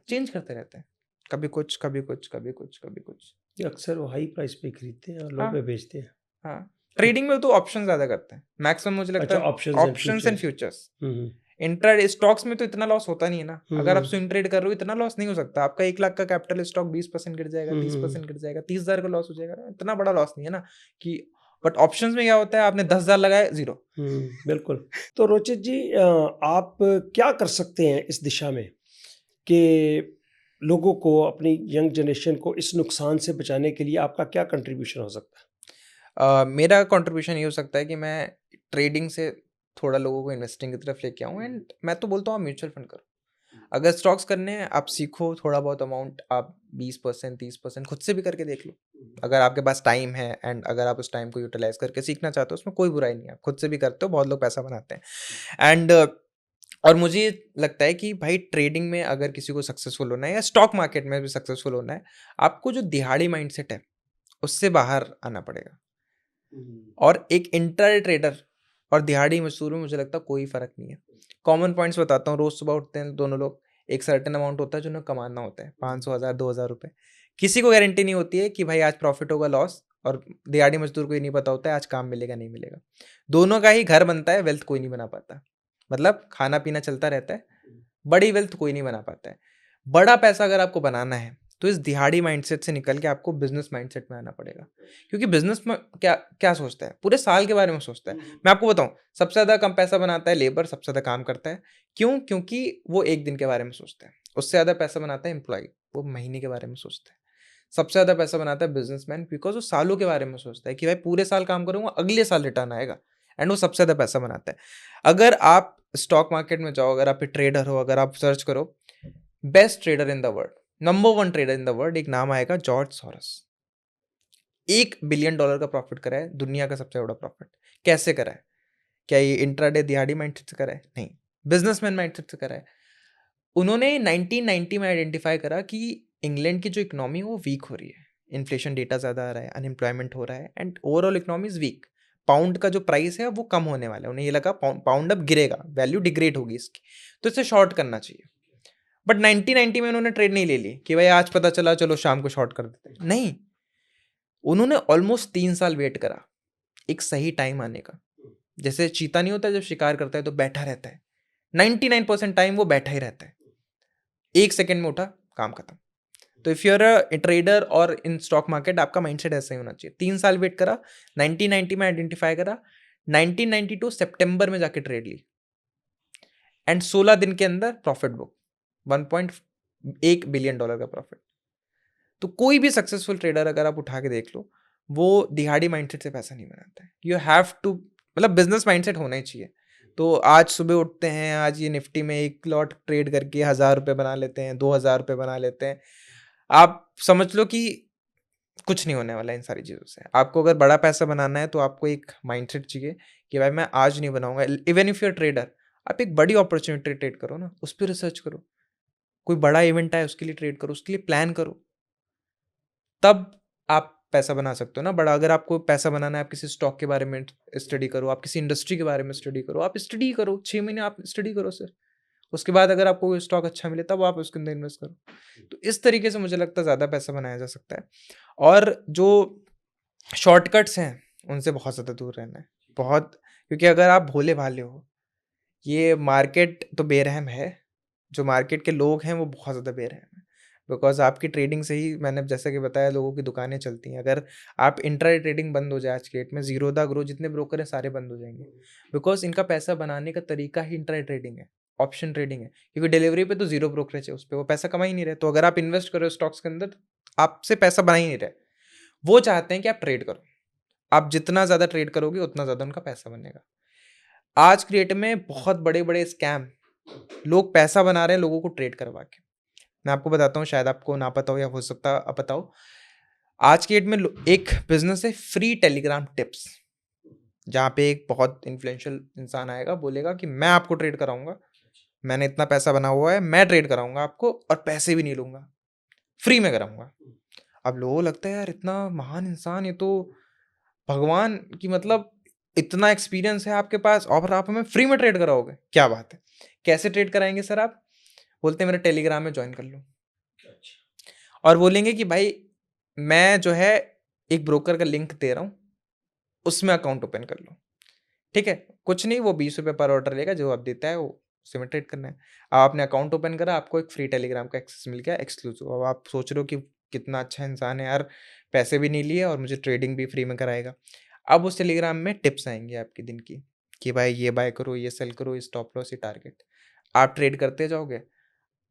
change करते रहते हैं, कभी कुछ, कभी कुछ, कभी कुछ, कभी कुछ। ये अक्सर वो हाई प्राइस पे खरीदते हैं और लो हाँ पे बेचते हैं। हाँ, ट्रेडिंग में तो ऑप्शन ज्यादा करते हैं मैक्सिमम, मुझे लगता अच्छा, है options and options and futures. Futures. Intra stocks में तो इतना लॉस होता नहीं है ना। अगर आप स्विंग ट्रेड कर रहे हो इतना लॉस नहीं हो सकता। आपका 1 लाख का कैपिटल स्टॉक 20% गिर जाएगा, 30% गिर जाएगा, 30,000 का लॉस हो जाएगा, इतना बड़ा लॉस नहीं है ना कि। बट ऑप्शंस में क्या होता है, आपने 10,000 लगाए, जीरो। बिल्कुल। तो रोचित जी, आप क्या कर सकते हैं इस दिशा में कि लोगों को, अपनी यंग जनरेशन को इस नुकसान से बचाने के लिए आपका क्या कंट्रीब्यूशन हो सकता है? मेरा कंट्रीब्यूशन ये हो सकता है कि मैं ट्रेडिंग से थोड़ा लोगों को इन्वेस्टिंग की तरफ लेके आऊँ, एंड मैं तो बोलता हूँ आप म्यूचुअल फंड करो। अगर स्टॉक्स करने हैं, आप सीखो थोड़ा बहुत अमाउंट, आप 20% 30% खुद से भी करके देख लो। अगर आपके पास टाइम है, एंड अगर आप उस टाइम को यूटिलाइज करके सीखना चाहते हो, उसमें कोई बुराई नहीं है, आप खुद से भी करते हो, बहुत लोग पैसा बनाते हैं। एंड और मुझे ये लगता है कि भाई ट्रेडिंग में अगर किसी को सक्सेसफुल होना है, या स्टॉक मार्केट में भी सक्सेसफुल होना है, आपको जो दिहाड़ी माइंडसेट है उससे बाहर आना पड़ेगा। और एक इंट्राडे ट्रेडर और दिहाड़ी मजदूर में मुझे लगता है कोई फर्क नहीं है। कॉमन पॉइंट्स बताता हूँ। रोज सुबह उठते हैं दोनों लोग, एक सर्टेन अमाउंट होता है जो उन्हें कमाना होता है, 500, 1000, 2000 रुपये। किसी को गारंटी नहीं होती है कि भाई आज प्रॉफिट होगा, लॉस। और दिहाड़ी मजदूर को ये नहीं पता होता है आज काम मिलेगा नहीं मिलेगा। दोनों का ही घर बनता है, वेल्थ कोई नहीं बना पाता। मतलब खाना पीना चलता रहता है, बड़ी वेल्थ कोई नहीं बना पाता है। बड़ा पैसा अगर आपको बनाना है तो इस दिहाड़ी माइंडसेट से निकल के आपको बिजनेस माइंडसेट में आना पड़ेगा। क्योंकि बिजनेस में क्या क्या सोचता है, पूरे साल के बारे में सोचता है। मैं आपको बताऊं, सबसे ज्यादा कम पैसा बनाता है लेबर, सबसे ज्यादा काम करता है। क्यों? क्योंकि वो एक दिन के बारे में सोचता है। उससे ज्यादा पैसा बनाता है एम्प्लॉय, वो महीने के बारे में सोचता है। सबसे ज्यादा पैसा बनाता है बिजनेसमैन, बिकॉज वो सालों के बारे में सोचता है कि भाई पूरे साल काम करूंगा, अगले साल रिटर्न आएगा, एंड वो सबसे ज्यादा पैसा बनाता है। अगर आप स्टॉक मार्केट में जाओ, अगर आप ट्रेडर हो, अगर आप सर्च करो best trader in the world, number 1 trader in the world, एक नाम आएगा, जॉर्ज सोरस। $1 बिलियन का प्रॉफिट करा है, दुनिया का सबसे बड़ा प्रॉफिट। कैसे करा है? क्या ये इंट्राडे दिहाड़ी माइंडसेट से करा है? नहीं, बिजनेसमैन माइंडसेट से करा है। उन्होंने 1990 में आइडेंटिफाई करा कि इंग्लैंड की जो इकोनॉमी है वो वीक हो रही है, इन्फ्लेशन डेटा ज़्यादा आ रहा है, अनएम्प्लॉयमेंट हो रहा है, and overall economy is weak. Pound का जो प्राइस है वो कम होने वाला है। उन्हें ये लगा पाउंड अब गिरेगा, वैल्यू डिग्रेड होगी इसकी, तो इसे शॉर्ट करना चाहिए। बट 1990 में उन्होंने ट्रेड नहीं ले ली कि भाई आज पता चला चलो शाम को शॉर्ट कर देते हैं। नहीं, उन्होंने ऑलमोस्ट 3 साल वेट करा एक सही टाइम आने का। जैसे चीता नहीं होता, जब शिकार करता है तो बैठा रहता है, 99% टाइम वो बैठा ही रहता है। 1 सेकंड में उठा, काम खत्म। तो if you are a trader और इन स्टॉक मार्केट, आपका माइंडसेट ऐसा ही होना चाहिए। 3 साल वेट करा, 1990 में आइडेंटिफाई करा, 1992 सितंबर में जाके ट्रेड ली, एंड 16 दिन के अंदर प्रॉफिट बुक, $1.1 बिलियन का प्रॉफिट। तो कोई भी सक्सेसफुल ट्रेडर अगर आप उठा के देख लो, वो दिहाड़ी माइंडसेट से पैसा नहीं बनाता है। यू हैव टू, मतलब बिजनेस माइंडसेट होना ही चाहिए। तो आज सुबह उठते हैं, आज ये निफ्टी में एक लॉट ट्रेड करके 1000 रुपये बना लेते हैं, 2000 रुपये बना लेते हैं। आप समझ लो कि कुछ नहीं होने वाला इन सारी चीज़ों से। आपको अगर बड़ा पैसा बनाना है तो आपको एक माइंडसेट चाहिए कि भाई मैं आज नहीं बनाऊंगा। Even if you are trader, आप एक बड़ी अपॉर्चुनिटी ट्रेड करो ना, उस पर रिसर्च करो। कोई बड़ा इवेंट आए उसके लिए ट्रेड करो, उसके लिए प्लान करो, तब आप पैसा बना सकते हो ना बड़ा। अगर आपको पैसा बनाना है, आप किसी स्टॉक के बारे में स्टडी करो, आप किसी इंडस्ट्री के बारे में स्टडी करो, आप स्टडी करो, 6 महीने आप स्टडी करो सर, उसके बाद अगर आपको कोई स्टॉक अच्छा मिले तब आप उसके अंदर इन्वेस्ट करो। तो इस तरीके से मुझे लगता है ज़्यादा पैसा बनाया जा सकता है। और जो शॉर्टकट्स हैं उनसे बहुत ज़्यादा दूर रहना है, बहुत, क्योंकि अगर आप भोले भाले हो, ये मार्केट तो बेरहम है, जो मार्केट के लोग हैं वो बहुत ज़्यादा बेरहम है। बिकॉज आपकी ट्रेडिंग से ही, मैंने जैसा कि बताया, लोगों की दुकानें चलती हैं। अगर आप इंट्रा ट्रेडिंग बंद हो जाए आज के डेट में, जीरोधा ग्रो जितने ब्रोकर हैं सारे बंद हो जाएंगे, बिकॉज इनका पैसा बनाने का तरीका ही इंट्रा ट्रेडिंग है, ऑप्शन ट्रेडिंग है। क्योंकि डिलीवरी पे तो जीरो ब्रोकरेज है, उस पर वो पैसा कमा ही नहीं रहे। तो अगर आप इन्वेस्ट करो स्टॉक्स के अंदर, आपसे पैसा बना ही नहीं रहे। वो चाहते हैं कि आप ट्रेड करो, आप जितना ज़्यादा ट्रेड करोगे उतना ज़्यादा उनका पैसा बनेगा। आज की डेट में बहुत बड़े बड़े स्कैम, लोग पैसा बना रहे हैं लोगों को ट्रेड करवा के। मैं आपको बताता हूँ, शायद आपको ना पता हो या हो सकता पता हो। आज की डेट में एक बिजनेस है फ्री टेलीग्राम टिप्स, जहाँ पे एक बहुत इन्फ्लुएंशियल इंसान आएगा, बोलेगा कि मैं आपको ट्रेड कराऊंगा, मैंने इतना पैसा बना हुआ है, मैं ट्रेड कराऊंगा आपको और पैसे भी नहीं लूंगा, फ्री में कराऊंगा। अब लोगों को लगता है यार इतना महान इंसान, ये तो भगवान की, मतलब इतना एक्सपीरियंस है आपके पास और आप हमें फ्री में ट्रेड कराओगे, क्या बात है। कैसे ट्रेड कराएंगे सर आप? बोलते हैं मेरे टेलीग्राम में ज्वाइन कर लो, और बोलेंगे कि भाई मैं जो है एक ब्रोकर का लिंक दे रहा हूँ, उसमें अकाउंट ओपन कर लो। ठीक है, कुछ नहीं, वो 20 रुपये पर ऑर्डर लेगा, जो आप देता है वो उसी में ट्रेड करना है। अब आपने अकाउंट ओपन करा, आपको एक फ्री टेलीग्राम का एक्सेस मिल गया एक्सक्लूसिव। अब आप सोच रहे हो कि कितना अच्छा इंसान है यार, पैसे भी नहीं लिए और मुझे ट्रेडिंग भी फ्री में कराएगा। अब उस टेलीग्राम में टिप्स आएंगी आपके दिन की, कि भाई ये बाय करो, ये सेल करो, ये स्टॉप लॉस, ये टारगेट। आप ट्रेड करते जाओगे,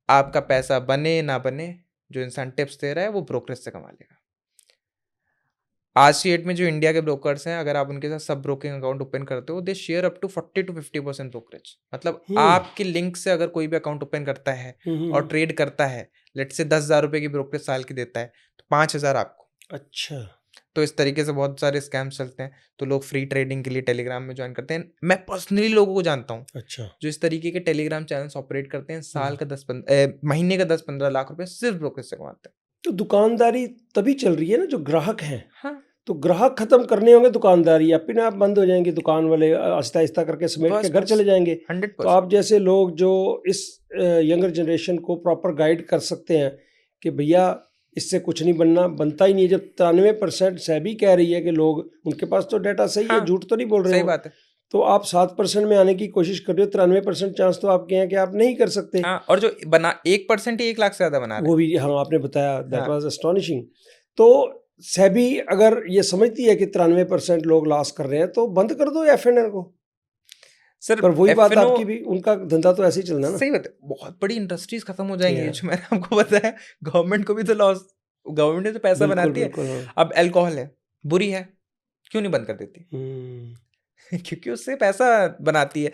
आपका पैसा बने ना बने, जो इंसान टिप्स दे रहा है वो ब्रोकरेज से कमा लेगा। आज की डेट में जो इंडिया के ब्रोकर्स हैं, अगर आप उनके साथ सब ब्रोकिंग अकाउंट ओपन करते हो, they share up to 40 to 50% brokerage. मतलब आपके लिंक से अगर कोई भी अकाउंट ओपन करता है और ट्रेड करता है, लेट से 10,000 रुपए की ब्रोकरेज साल की देता है, तो 5,000 आपको। अच्छा। तो इस तरीके से बहुत सारे स्कैम्स चलते हैं। तो लोग फ्री ट्रेडिंग के लिए टेलीग्राम में ज्वाइन करते हैं। मैं पर्सनली लोगों को जानता हूँ अच्छा। जो इस तरीके के टेलीग्राम चैनल्स ऑपरेट करते हैं, साल का महीने का 10-15 लाख रुपए सिर्फ ब्रोकरेज से कमाते हैं। तो दुकानदारी तभी चल रही है ना जो ग्राहक हैं। हाँ, तो ग्राहक खत्म करने होंगे, दुकानदारी अपने आप बंद हो जाएंगी, दुकान वाले आहिस्ता आहिस्ता करके समेट के बस घर बस चले जाएंगे। तो 100%। आप जैसे लोग जो इस यंगर जनरेशन को प्रॉपर गाइड कर सकते हैं कि भैया इससे कुछ नहीं बनता ही नहीं है। जब 93% सेबी कह रही है कि लोग, उनके पास तो डाटा सही है, हाँ, झूठ तो नहीं बोल रहे सही हो। बात है। तो आप 7% में आने की कोशिश कर रहे हो, 93% चांस तो आपके हैं कि आप नहीं कर सकते। हाँ, और जो बना 1% ही 1 लाख से ज़्यादा बना रहे वो हैं। भी हाँ आपने बताया, दैट हाँ, वाज एस्टोनिशिंग। तो सेबी अगर ये समझती है कि 93% लोग लॉस कर रहे हैं, तो बंद कर दो एफएनओ को। सर पर वही बात एफएनओ, आपकी भी, उनका धंधा तो ऐसे ही चलना है ना। सही बात है, बहुत बड़ी इंडस्ट्रीज खत्म हो जाएंगी। Yeah. जो मैंने आपको बताया, गवर्नमेंट को भी तो लॉस, गवर्नमेंट ने तो पैसा बिल्कुल बनाती है। बिल्कुल हाँ। अब अल्कोहल है, बुरी है, क्यों नहीं बंद कर देती? क्योंकि उससे पैसा बनाती है।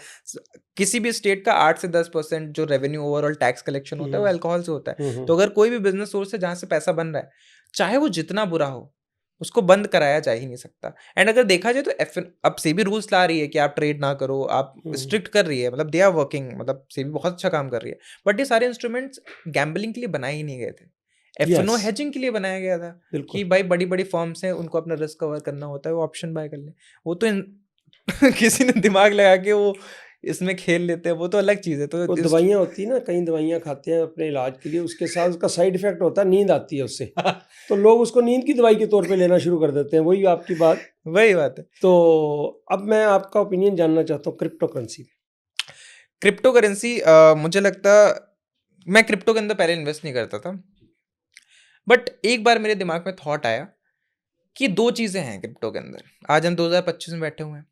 किसी भी स्टेट का 8 से 10% जो रेवेन्यू ओवरऑल टैक्स कलेक्शन होता है वो अल्कोहल से होता है। तो अगर कोई भी बिजनेस सोर्स है जहां से पैसा बन रहा है, चाहे वो जितना बुरा हो, उसको बंद कराया जा ही नहीं सकता। एंड अगर देखा जाए तो अब सेबी रूल्स ला रही है कि आप ट्रेड ना करो, आप स्ट्रिक्ट कर रही है, मतलब दे आर वर्किंग, मतलब सेबी बहुत अच्छा काम कर रही है। बट ये सारे इंस्ट्रूमेंट्स गैम्बलिंग के लिए बनाए ही नहीं गए थे, एफएनओ यस हेजिंग के लिए बनाया गया था। कि बिल्कुल। भाई बड़ी बड़ी फर्म्स हैं, उनको अपना रिस्क कवर करना होता है, वो ऑप्शन बाय कर ले। वो तो किसी ने दिमाग लगा के वो इसमें खेल लेते हैं, वो तो अलग चीज़ है। तो वो दवाइयाँ होती है ना, कई दवाइयाँ खाते हैं अपने इलाज के लिए, उसके साथ उसका साइड इफेक्ट होता है, नींद आती है उससे। तो लोग उसको नींद की दवाई के तौर पे लेना शुरू कर देते हैं। वही आपकी बात। वही बात है। तो अब मैं आपका ओपिनियन जानना चाहता हूँ क्रिप्टो करेंसी। क्रिप्टो करेंसी, मुझे लगता, मैं क्रिप्टो के अंदर पहले इन्वेस्ट नहीं करता था, बट एक बार मेरे दिमाग में थॉट आया कि दो चीज़ें हैं क्रिप्टो के अंदर। आज हम 2025 में बैठे हुए हैं,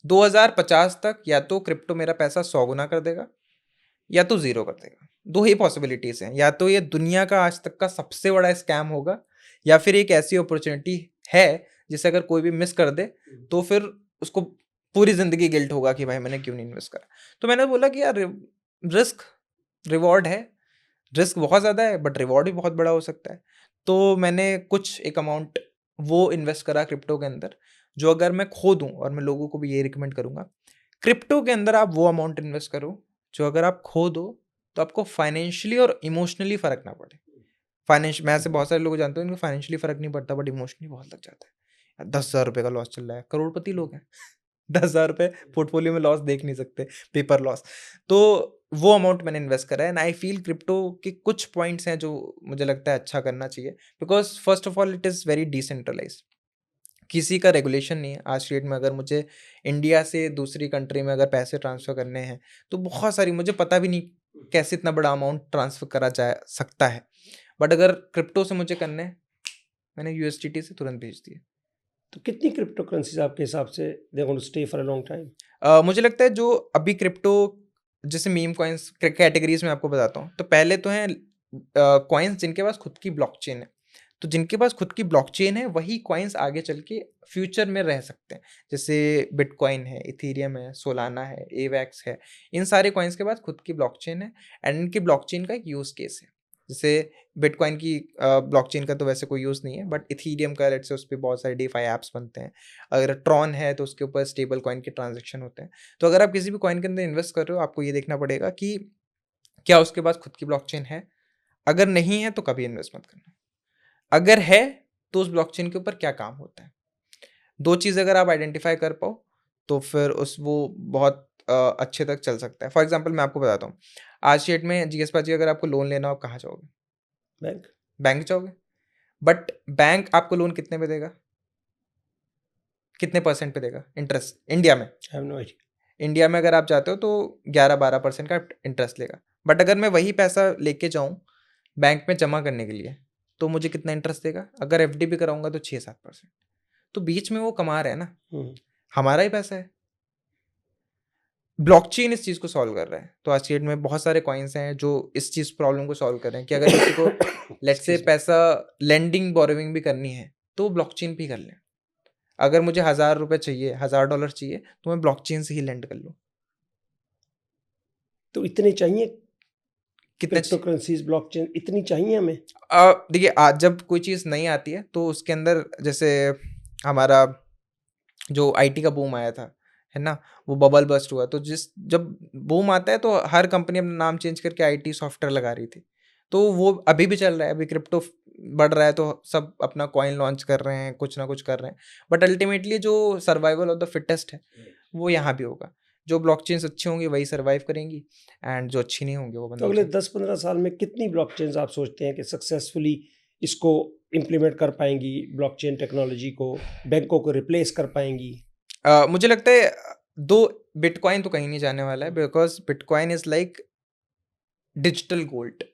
2050 तक या तो क्रिप्टो मेरा पैसा 100 गुना कर देगा या तो जीरो कर देगा। दो ही पॉसिबिलिटीज हैं, या तो ये दुनिया का आज तक का सबसे बड़ा स्कैम होगा, या फिर एक ऐसी अपॉर्चुनिटी है जिसे अगर कोई भी मिस कर दे तो फिर उसको पूरी जिंदगी गिल्ट होगा कि भाई मैंने क्यों नहीं इन्वेस्ट करा। तो मैंने बोला कि यार रिस्क रिवॉर्ड है, रिस्क बहुत ज़्यादा है बट रिवॉर्ड भी बहुत बड़ा हो सकता है। तो मैंने कुछ एक अमाउंट वो इन्वेस्ट करा क्रिप्टो के अंदर, जो अगर मैं खो दूं, और मैं लोगों को भी ये रिकमेंड करूंगा, क्रिप्टो के अंदर आप वो अमाउंट इन्वेस्ट करो जो अगर आप खो दो तो आपको फाइनेंशियली और इमोशनली फर्क ना पड़े। मैं ऐसे बहुत सारे लोग जानते हैं, इनको फाइनेंशियली फर्क नहीं पड़ता बट इमोशनली बहुत लग जाता है। 10,000 रुपये का लॉस चल रहा है, करोड़पति लोग हैं 10,000 रुपये पोर्टफोलियो में लॉस देख नहीं सकते, पेपर लॉस। तो वो अमाउंट मैंने इन्वेस्ट करा है एंड आई फील क्रिप्टो के कुछ पॉइंट्स हैं जो मुझे लगता है अच्छा करना चाहिए, because first of all it is very decentralised, किसी का रेगुलेशन नहीं है। आज की डेट में अगर मुझे इंडिया से दूसरी कंट्री में अगर पैसे ट्रांसफ़र करने हैं तो बहुत सारी, मुझे पता भी नहीं कैसे इतना बड़ा अमाउंट ट्रांसफ़र करा जा सकता है, बट अगर क्रिप्टो से मुझे करने हैं, मैंने यूएसडीटी से तुरंत भेज दिए। तो कितनी क्रिप्टो करेंसीज आपके हिसाब से they going to stay for a long time? मुझे लगता है जो अभी क्रिप्टो, जैसे मीम कॉइन्स कैटेगरीज में आपको बताता हूँ, तो पहले तो हैं कॉइन्स जिनके पास खुद की ब्लॉकचेन है। तो जिनके पास खुद की ब्लॉकचेन है वही कॉइन्स आगे चल के फ्यूचर में रह सकते हैं, जैसे बिटकॉइन है, इथेरियम है, सोलाना है, एवैक्स है। इन सारे कॉइन्स के पास खुद की ब्लॉकचेन है एंड इनकी ब्लॉकचेन का एक यूज़ केस है। जैसे बिटकॉइन की ब्लॉकचेन का तो वैसे कोई यूज़ नहीं है, बट इथेरियम का लेट्स से उस पर बहुत सारे डीफाई ऐप्स बनते हैं। अगर ट्रॉन है तो उसके ऊपर स्टेबल कॉइन के ट्रांजेक्शन होते हैं। तो अगर आप किसी भी कॉइन के अंदर इन्वेस्ट कर रहे हो, आपको ये देखना पड़ेगा कि क्या उसके पास खुद की ब्लॉकचेन है। अगर नहीं है तो कभी इन्वेस्ट मत करना। अगर है तो उस ब्लॉकचेन के ऊपर क्या काम होता है। दो चीज़ अगर आप आइडेंटिफाई कर पाओ तो फिर उस वो बहुत अच्छे तक चल सकता है। फॉर एग्जाम्पल मैं आपको बताता हूँ, आज की डेट में जीएस पाजी अगर आपको लोन लेना हो, आप कहाँ जाओगे? बैंक। बैंक जाओगे। बट बैंक आपको लोन कितने पे देगा? कितने परसेंट पे देगा इंटरेस्ट इंडिया में? I have no idea. India में अगर आप जाते हो तो 11-12% का इंटरेस्ट लेगा। बट अगर मैं वही पैसा लेके जाऊँ बैंक में जमा करने के लिए, तो मुझे कितना इंटरेस्ट देगा? अगर एफडी भी कराऊंगा तो 6-7%। तो बीच में वो कमा रहे हैं ना, हमारा ही पैसा है। ब्लॉकचेन इस चीज़ को सॉल्व कर रहा है। तो आज की डेट में बहुत सारे कॉइन्स हैं जो इस चीज़ प्रॉब्लम को सॉल्व कर रहे हैं कि अगर किसी को लेट्स से पैसा लेंडिंग बोरोविंग भी करनी है तो ब्लॉकचेन पे ही कर लें। अगर मुझे 1,000 रुपये चाहिए, $1,000 चाहिए, तो मैं ब्लॉकचेन से ही लेंड कर लूँ। तो इतने चाहिए कितने क्रिप्टो करेंसीज, ब्लॉकचेन इतनी चाहिए हमें? देखिए, आज जब कोई चीज़ नई आती है तो उसके अंदर, जैसे हमारा जो आईटी का बूम आया था, है ना? वो बबल बस्ट हुआ, तो जब बूम आता है तो हर कंपनी अपना नाम चेंज करके आईटी सॉफ्टवेयर लगा रही थी। तो वो अभी भी चल रहा है, अभी क्रिप्टो बढ़ रहा है तो सब अपना कॉइन लॉन्च कर रहे हैं, कुछ ना कुछ कर रहे हैं। बट अल्टीमेटली जो सर्वाइवल ऑफ द फिटेस्ट है, वो यहाँ भी होगा। जो ब्लॉकचेन्स अच्छी होंगी वही सर्वाइव करेंगी एंड जो अच्छी नहीं होंगी वो बंद तो हो अगले जाएंगी। 10-15 साल में कितनी ब्लॉकचेन्स आप सोचते हैं कि सक्सेसफुली इसको इम्प्लीमेंट कर पाएंगी, ब्लॉकचेन टेक्नोलॉजी को, बैंकों को रिप्लेस कर पाएंगी? मुझे लगता है दो, बिटकॉइन तो कहीं नहीं जाने वाला है, because bitcoin is like digital gold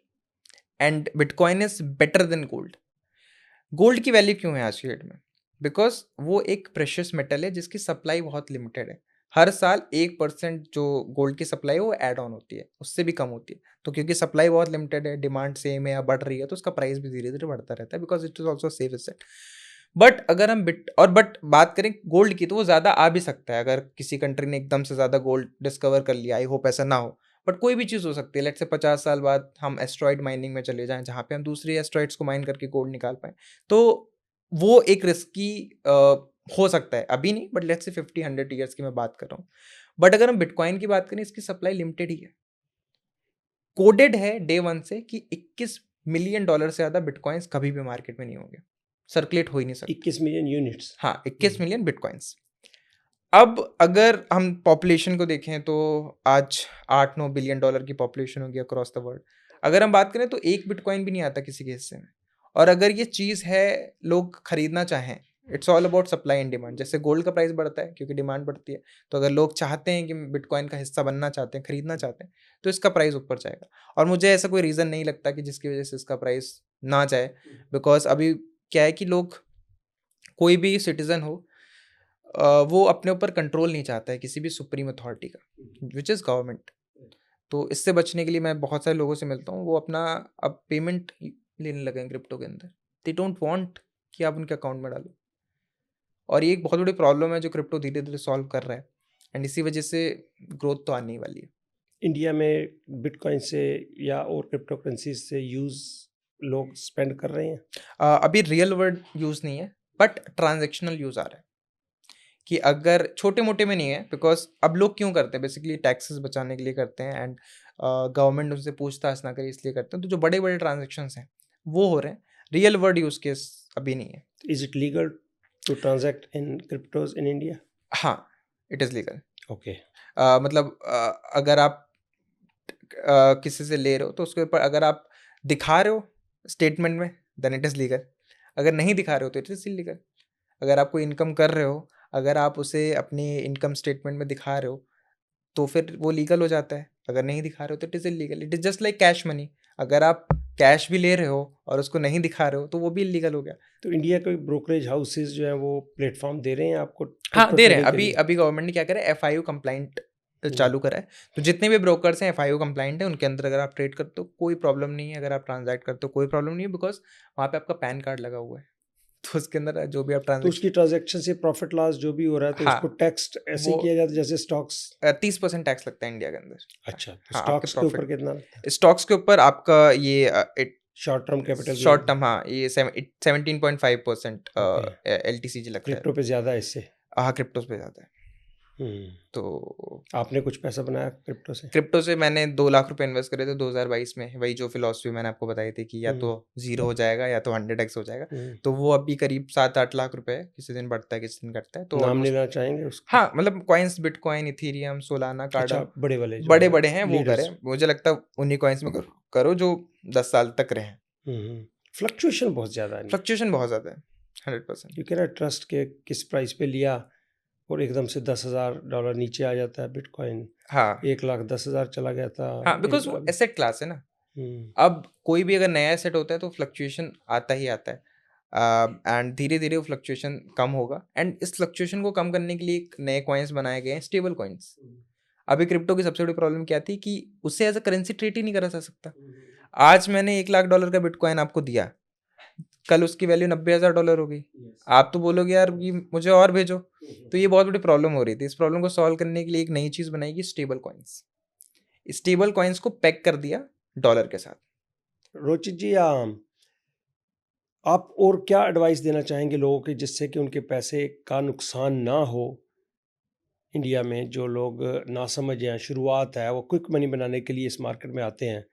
and bitcoin is better than gold. Gold की वैल्यू क्यों है आज की डेट में? बिकॉज वो एक प्रेशियस मेटल है जिसकी सप्लाई बहुत लिमिटेड है। हर साल 1% जो गोल्ड की सप्लाई है वो ऐड ऑन होती है, उससे भी कम होती है। तो क्योंकि सप्लाई बहुत लिमिटेड है, डिमांड सेम है या बढ़ रही है, तो उसका प्राइस भी धीरे धीरे बढ़ता रहता है, because it is also safe asset. But अगर हम बट बात करें गोल्ड की, तो वो ज़्यादा आ भी सकता है अगर किसी कंट्री ने एकदम से ज़्यादा गोल्ड डिस्कवर कर लिया। आई होप ऐसा ना हो, बट कोई भी चीज़ हो सकती है। लेट्स से 50 साल बाद हम एस्ट्रॉइड माइनिंग में चले जाएं, जहाँ पे हम दूसरी एस्ट्रॉइड्स को माइन करके गोल्ड निकाल पाएँ, तो वो एक रिस्की हो सकता है। अभी नहीं, बट लेट्स से 50-100 ईयर्स की मैं बात कर रहा हूँ। बट अगर हम बिटकॉइन की बात करें, इसकी सप्लाई लिमिटेड ही है। कोडेड है डे वन से कि $21 मिलियन से ज़्यादा बिटकॉइंस कभी भी मार्केट में नहीं होंगे, सर्कुलेट हो ही नहीं सकते। 21 मिलियन यूनिट्स? हाँ, 21 मिलियन बिटकॉइंस। अब अगर हम पॉपुलेशन को देखें तो आज $8-9 बिलियन की पॉपुलेशन होगी अक्रॉस द वर्ल्ड। अगर हम बात करें तो एक बिटकॉइन भी नहीं आता किसी के हिस्से में। और अगर ये चीज़ है, लोग खरीदना चाहें, it's all about supply and demand. जैसे गोल्ड का प्राइस बढ़ता है क्योंकि डिमांड बढ़ती है, तो अगर लोग चाहते हैं कि बिटकॉइन का हिस्सा बनना चाहते हैं, खरीदना चाहते हैं, तो इसका प्राइस ऊपर जाएगा। और मुझे ऐसा कोई रीज़न नहीं लगता कि जिसकी वजह से इसका प्राइस ना जाए, बिकॉज अभी क्या है कि लोग, कोई भी सिटीज़न हो, वो अपने ऊपर कंट्रोल नहीं चाहता है किसी भी सुप्रीम अथॉरिटी का, विच इज़ गवर्नमेंट। तो इससे बचने के लिए मैं बहुत सारे लोगों से मिलता हूँ, वो अपना अब पेमेंट लेने लगे हैं क्रिप्टो के अंदर। दे डोंट वांट कि आप उनके अकाउंट में डालो। और ये एक बहुत बड़ी प्रॉब्लम है जो क्रिप्टो धीरे धीरे सॉल्व कर रहा है, एंड इसी वजह से ग्रोथ तो आने ही वाली है। इंडिया में बिटकॉइन से या और क्रिप्टो करेंसीज से यूज़ लोग स्पेंड कर रहे हैं? अभी रियल वर्ल्ड यूज़ नहीं है, बट ट्रांजेक्शनल यूज़ आ रहा है। कि अगर छोटे मोटे में नहीं है, बिकॉज अब लोग क्यों करते हैं, बेसिकली टैक्सेस बचाने के लिए करते हैं, एंड गवर्नमेंट उनसे पूछताछ ना करे इसलिए करते हैं। तो जो बड़े बड़े ट्रांजेक्शन्स हैं वो हो रहे हैं, रियल वर्ल्ड यूज़ केस अभी नहीं है। Is it legal to transact in cryptos in India? हाँ, इट इज़ लीगल। ओके। मतलब अगर आप किसी से ले रहे हो तो उसके ऊपर अगर आप दिखा रहे हो स्टेटमेंट में, देन इट इज़ लीगल। अगर नहीं दिखा रहे हो तो इट इज़ इलीगल। अगर आप कोई इनकम कर रहे हो, अगर आप उसे अपनी इनकम स्टेटमेंट में दिखा रहे हो, तो फिर वो लीगल हो जाता है। अगर नहीं दिखा रहे हो तो it is illegal. It is just like cash money. अगर आप कैश भी ले रहे हो और उसको नहीं दिखा रहे हो तो वो भी इलीगल हो गया। तो इंडिया के ब्रोकरेज हाउसेज जो हैं वो प्लेटफॉर्म दे रहे हैं आपको हाँ, क्रिप्टो दे रहे हैं। ट्रेडिंग के अभी लिए? अभी गवर्नमेंट ने क्या करा है, एफआईयू कंप्लाइंट चालू करा है। तो जितने भी ब्रोकर्स हैं एफआईयू कंप्लाइंट है, उनके अंदर अगर आप ट्रेड करते हो कोई प्रॉब्लम नहीं है। अगर आप ट्रांजैक्ट करते हो कोई प्रॉब्लम नहीं है, बिकॉज वहाँ पे आपका पैन कार्ड लगा हुआ है। तो उसके अंदर जो भी आप तो ट्रांजेक्शन, उसकी ट्रांजैक्शन से प्रॉफिट लॉस जो भी हो रहा है तो उसको हाँ, टैक्स ऐसे ही वो किया जाता है जैसे स्टॉक्स? 30% टैक्स लगता है इंडिया के अंदर। अच्छा, तो हाँ, आपके स्टॉक्स के ऊपर प्रॉफिट, कितना लगता है? स्टॉक्स के ऊपर आपका ये short term capital short gain? Term, हाँ, ये 17.5% ओके। एलटीसीजी लगता है। क्रिप्टो पे ज़्यादा है इससे? हाँ, क्रिप्टोज पे ज़्यादा है। हम्म। तो आपने कुछ पैसा बनाया क्रिप्टो से? क्रिप्टो से मैंने 2 लाख रुपए इन्वेस्ट करे थे 2022 में। वही जो फिलॉसफी मैंने आपको बताई थी कि या तो 0 हो जाएगा या तो 100x हो जाएगा। तो वो अभी करीब 7-8 लाख रुपए है। किसी दिन बढ़ता है, किसी दिन घटता है। तो नाम ऑलमोस्ट, लेना चाहेंगे उसका? हाँ, मतलब कॉइन्स, बिटकॉइन, इथेरियम, सोलाना, अच्छा, कार्डन, बड़े वाले जो बड़े हैं बड़े हैं वो लीडर्स। करें। मुझे लगता है उन्हीं कॉइन्स में करो जो 10 साल तक रहें। फ्लक्चुएशन बहुत ज़्यादा है फ्लक्चुएशन बहुत ज़्यादा है, 100%। क्योंकि ना ट्रस्ट के किस प्राइस पे लिया और एकदम से $10,000 नीचे आ जाता है बिटकॉइन। हाँ 1,10,000 चला गया था। हाँ, बिकॉज वो एसेट क्लास है ना। अब कोई भी अगर नया एसेट होता है तो फ्लक्चुएशन आता ही आता है। एंड धीरे धीरे वो फ्लक्चुएशन कम होगा। एंड इस फ्लक्चुएशन को कम करने के लिए एक नए कॉइन्स बनाए गए हैं, स्टेबल कॉइन्स। अभी क्रिप्टो की सबसे बड़ी प्रॉब्लम क्या थी कि उसे एज अ करेंसी ट्रीट ही नहीं करा जा सकता। आज मैंने $1,00,000 का बिटकॉइन आपको दिया, कल उसकी वैल्यू $90,000 हो गई। आप तो बोलोगे यार कि मुझे और भेजो। तो ये बहुत बड़ी प्रॉब्लम हो रही थी। इस प्रॉब्लम को सॉल्व करने के लिए एक नई चीज़ बनाई गई, स्टेबल कॉइन्स। स्टेबल कॉइन्स को पैक कर दिया डॉलर के साथ। रोचित जी, आप और क्या एडवाइस देना चाहेंगे लोगों के जिससे कि उनके पैसे का नुकसान ना हो? इंडिया में जो लोग नासमझ हैं, शुरुआत है, वो क्विक मनी बनाने के लिए इस मार्केट में आते हैं,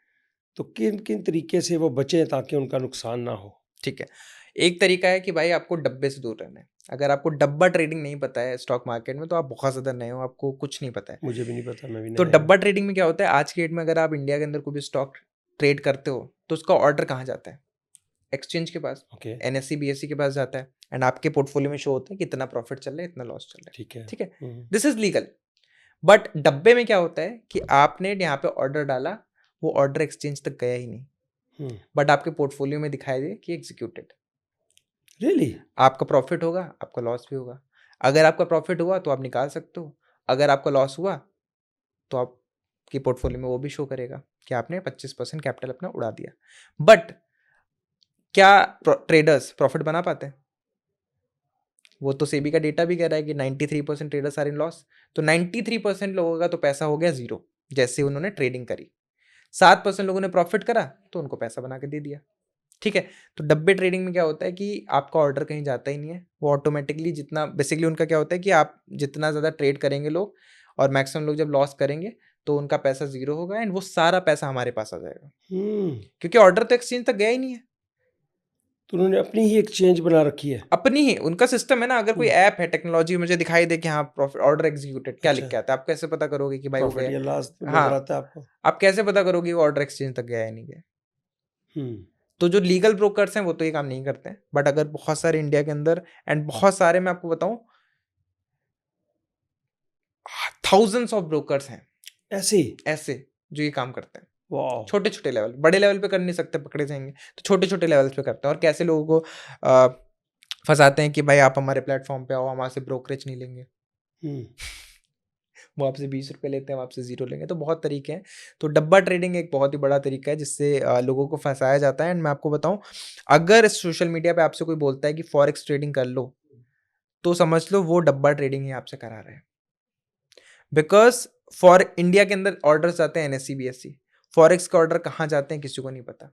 तो किन किन तरीके से वो बचें ताकि उनका नुकसान ना हो? ठीक है, एक तरीका है कि भाई आपको डब्बे से दूर रहना है। अगर आपको डब्बा ट्रेडिंग नहीं पता है स्टॉक मार्केट में, तो आप बहुत ज़्यादा नए हो, आपको कुछ नहीं पता है। मुझे भी नहीं पता, मैं भी तो नया हूँ। डब्बा ट्रेडिंग में क्या होता है, आज की डेट में अगर आप इंडिया के अंदर कोई भी स्टॉक ट्रेड करते हो तो उसका ऑर्डर कहाँ जाता है? एक्सचेंज के पास, ओके, एनएससी बीएससी के पास जाता है। एंड आपके पोर्टफोलियो में शो होता है कितना प्रॉफिट चल रहा है, इतना लॉस चल रहा है। ठीक है। ठीक है, दिस इज लीगल। बट डब्बे में क्या होता है कि आपने यहाँ पे ऑर्डर डाला, वो ऑर्डर एक्सचेंज तक गया ही नहीं, बट आपके पोर्टफोलियो में दिखाई दे कि एग्जीक्यूटेड। रियली? आपका प्रॉफिट होगा, आपका लॉस भी होगा। अगर आपका प्रॉफिट हुआ तो आप निकाल सकते हो, अगर आपका लॉस हुआ तो आपकी पोर्टफोलियो में वो भी शो करेगा कि आपने 25% कैपिटल अपना उड़ा दिया। बट क्या ट्रेडर्स प्रॉफिट बना पाते हैं? वो तो सेबी का डेटा भी कह रहा है कि 93% ट्रेडर्स आर इन लॉस। तो 93% लोगों का तो पैसा हो गया जीरो जैसे उन्होंने ट्रेडिंग करी। 7% लोगों ने प्रॉफिट करा तो उनको पैसा बना के दे दिया। ठीक है, तो डब्बे ट्रेडिंग में क्या होता है कि आपका ऑर्डर कहीं जाता ही नहीं है। वो ऑटोमेटिकली जितना, बेसिकली उनका क्या होता है कि आप जितना ज़्यादा ट्रेड करेंगे लोग, और मैक्सिमम लोग जब लॉस करेंगे तो उनका पैसा जीरो होगा एंड वो सारा पैसा हमारे पास आ जाएगा, क्योंकि ऑर्डर तो एक्सचेंज तक गया ही नहीं है। तो उन्होंने अपनी ही एक्सचेंज बना रखी है? अपनी ही उनका सिस्टम है ना। अगर कोई ऐप है, टेक्नोलॉजी, मुझे दिखाई दे कि हाँ प्रॉफिट ऑर्डर एग्जीक्यूटेड, क्या लिख के आता है, आप कैसे पता करोगे कि भाई वो प्रॉफिट गया? या लॉस नजर हाँ, आता है आपको? आप कैसे पता करोगे वो ऑर्डर एक्सचेंज तक गया है नहीं गया? तो जो लीगल ब्रोकर्स हैं वो तो ये काम नहीं करते हैं। बट अगर बहुत सारे इंडिया के अंदर, एंड बहुत सारे, मैं आपको बताऊं, थाउजेंड्स ऑफ ब्रोकर्स हैं ऐसे जो ये काम करते हैं। वाह। छोटे छोटे लेवल, बड़े लेवल पे कर नहीं सकते, पकड़े जाएंगे। तो छोटे छोटे लेवल पे करते हैं। और कैसे लोगों को फंसाते हैं कि भाई आप हमारे प्लेटफॉर्म पे आओ, हम आपसे ब्रोकरेज नहीं लेंगे। वो आपसे 20 रुपये लेते हैं, हम आपसे 0 लेंगे। तो बहुत तरीके हैं। तो डब्बा ट्रेडिंग एक बहुत ही बड़ा तरीका है जिससे लोगों को फंसाया जाता है। एंड मैं आपको बताऊं, अगर सोशल मीडिया पे आपसे कोई बोलता है कि फॉरेक्स ट्रेडिंग कर लो, तो समझ लो वो डब्बा ट्रेडिंग ही आपसे करा रहा है। बिकॉज फॉर इंडिया के अंदर ऑर्डर्स जाते हैं एनएससी बीएससी, फॉरेक्स के ऑर्डर कहाँ जाते हैं किसी को नहीं पता।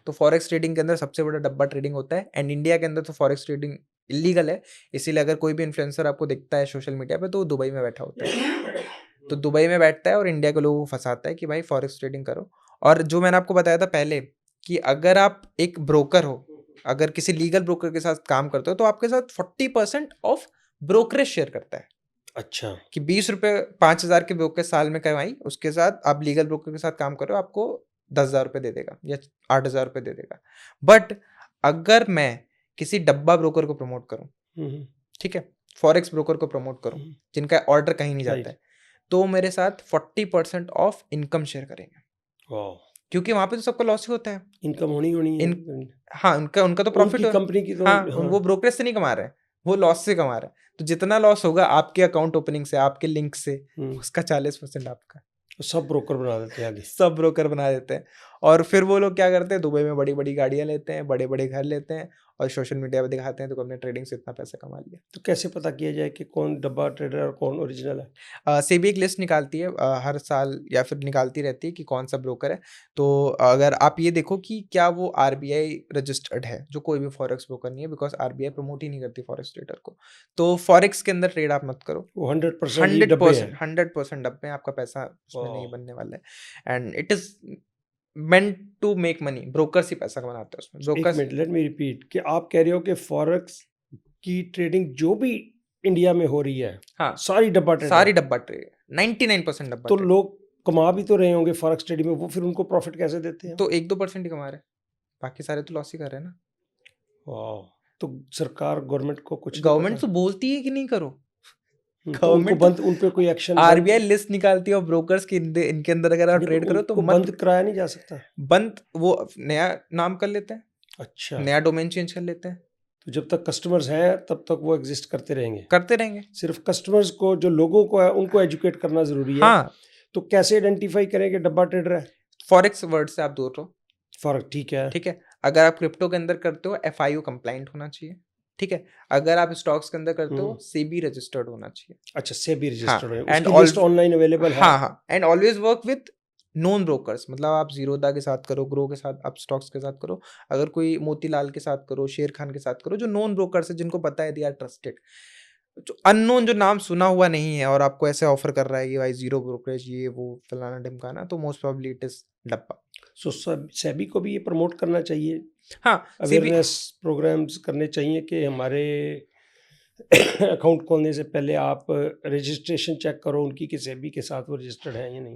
तो फॉरेक्स ट्रेडिंग के अंदर सबसे बड़ा डब्बा ट्रेडिंग होता है। एंड इंडिया के अंदर तो फॉरेक्स ट्रेडिंग इलीगल है। इसीलिए अगर कोई भी इन्फ्लुएंसर आपको दिखता है सोशल मीडिया पे, तो वो दुबई में बैठा होता है। तो दुबई में बैठता है और इंडिया के लोगों को फंसाता है कि भाई फॉरेक्स ट्रेडिंग करो। और जो मैंने आपको बताया था पहले कि अगर आप एक ब्रोकर हो, अगर किसी लीगल ब्रोकर के साथ काम करते हो, तो आपके साथ 40% ऑफ ब्रोकरेज शेयर करता है। अच्छा। कि 20 रुपए 5,000 के ब्रोकर साल में कमाई, उसके साथ आप लीगल ब्रोकर के साथ काम करो, आपको 10,000 रुपए दे देगा या 8,000 रुपए दे देगा। बट अगर मैं किसी डब्बा ब्रोकर को प्रमोट करूं, हम्म, ठीक है, फॉरेक्स ब्रोकर को प्रमोट करूं, हम्म, जिनका ऑर्डर कहीं नहीं जाता राइट। है, तो मेरे साथ 40% ऑफ इनकम शेयर करेंगे, वाह, क्योंकि वहां पे तो सबको लॉस ही होता है। इनकम होनी होनी है। इन हाँ, उनका उनका तो प्रॉफिट उनकी हो, कंपनी की तो हाँ, हाँ। वो ब्रोकरेज से नहीं कमा रहे हैं, वो लॉस से कमा रहे हैं। तो जितना लॉस होगा आपके अकाउंट ओपनिंग से, आपके लिंक से, उसका 40% आपका। सब ब्रोकर बना देते हैं आगे। सब ब्रोकर बना देते हैं। और फिर वो लोग क्या करते हैं, दुबई में बड़ी-बड़ी गाड़ियाँ लेते हैं, बड़े-बड़े घर लेते हैं और सोशल मीडिया पे दिखाते हैं देखो हमने ट्रेडिंग से इतना पैसा कमा लिया। तो कैसे पता किया जाए कि कौन डब्बा ट्रेडर और कौन ओरिजिनल है? सेबी एक लिस्ट निकालती है हर साल या फिर निकालती रहती है कि कौन सा ब्रोकर है। तो अगर आप ये देखो कि क्या वो आरबीआई रजिस्टर्ड है, जो कोई भी फॉरेक्स ब्रोकर नहीं है, बिकॉज़ आरबीआई प्रमोट ही नहीं करती फॉरेक्स ट्रेडर को। तो फॉरेक्स के अंदर ट्रेड आप मत करो। वो 100% ये डब्बे हैं। 100% डब्बे हैं, आपका पैसा उसमें नहीं वाह। बनने वाला है। And it is meant to make money, brokers ही पैसा बनाते हैं उसमें। एक brokers minute, let me repeat कि आप कह रहे हो कि फॉरेक्स की ट्रेडिंग जो भी इंडिया में हो रही है, हाँ, सारी डब्बा ट्रेड सारी है। डब्बा ट्रेड, 99% डब्बा तो ट्रेड। लोग कमा भी तो रहे होंगे फॉरेक्स ट्रेडिंग में, वो फिर उनको प्रॉफिट कैसे देते हैं? तो 1-2% ही कमा रहे हैं, बाकी सारे तो लॉस ही कर रहे हैं ना। वाह। तो सरकार गवर्नमेंट को कुछ नहीं गवर्नमेंट पता? तो बोलती है कि नहीं करो। तो उनको गवर्नमेंट तो बंद, उन पे कोई एक्शन आरबीआई लिस्ट निकालती है और ब्रोकर्स की इनके अंदर अगर आप ट्रेड करो तो उनको मत बंद कराया नहीं जा सकता? बंद, वो नया नाम कर लेते हैं, अच्छा। नया डोमेन चेंज कर लेते हैं, तो जब तक कस्टमर्स हैं तब तक वो एग्जिस्ट करते रहेंगे। करते रहेंगे। सिर्फ कस्टमर्स को, जो लोगों को है, उनको एजुकेट करना जरूरी है। हाँ, तो कैसे आइडेंटिफाई करें कि डब्बा ट्रेडर है? फॉरेक्स वर्ड से आप दूर रहो, फर्क ठीक है। ठीक है। अगर आप क्रिप्टो के अंदर करते हो एफआईओ कंप्लाइंट होना चाहिए, ठीक है। अगर आप स्टॉक्स के अंदर करते हो सेबी रजिस्टर्ड होना चाहिए। अच्छा, सेबी हाँ, रजिस्टर्ड है, एंड उसकी लिस्ट ऑनलाइन अवेलेबल है? हाँ हाँ, and always work with known brokers, मतलब आप जीरोदा के साथ करो, ग्रो के साथ, आप स्टॉक्स के साथ करो, अगर कोई मोतीलाल के साथ करो, शेर खान के साथ करो, जो नोन ब्रोकर्स है, जिनको पता है दे आर ट्रस्टेड। जो अननोन, जो नाम सुना हुआ नहीं है और आपको ऐसे ऑफर कर रहा है कि भाई जीरो ब्रोकरेज, ये वो फलाना ढिमकाना, तो मोस्ट प्रोबेबली इट इज डब्बा। सो सेबी को भी ये प्रमोट करना चाहिए, हाँ, सेबी अवेयरनेस प्रोग्राम्स करने चाहिए कि हमारे अकाउंट खोलने से पहले आप रजिस्ट्रेशन चेक करो उनकी कि सेबी के साथ वो रजिस्टर्ड है या नहीं।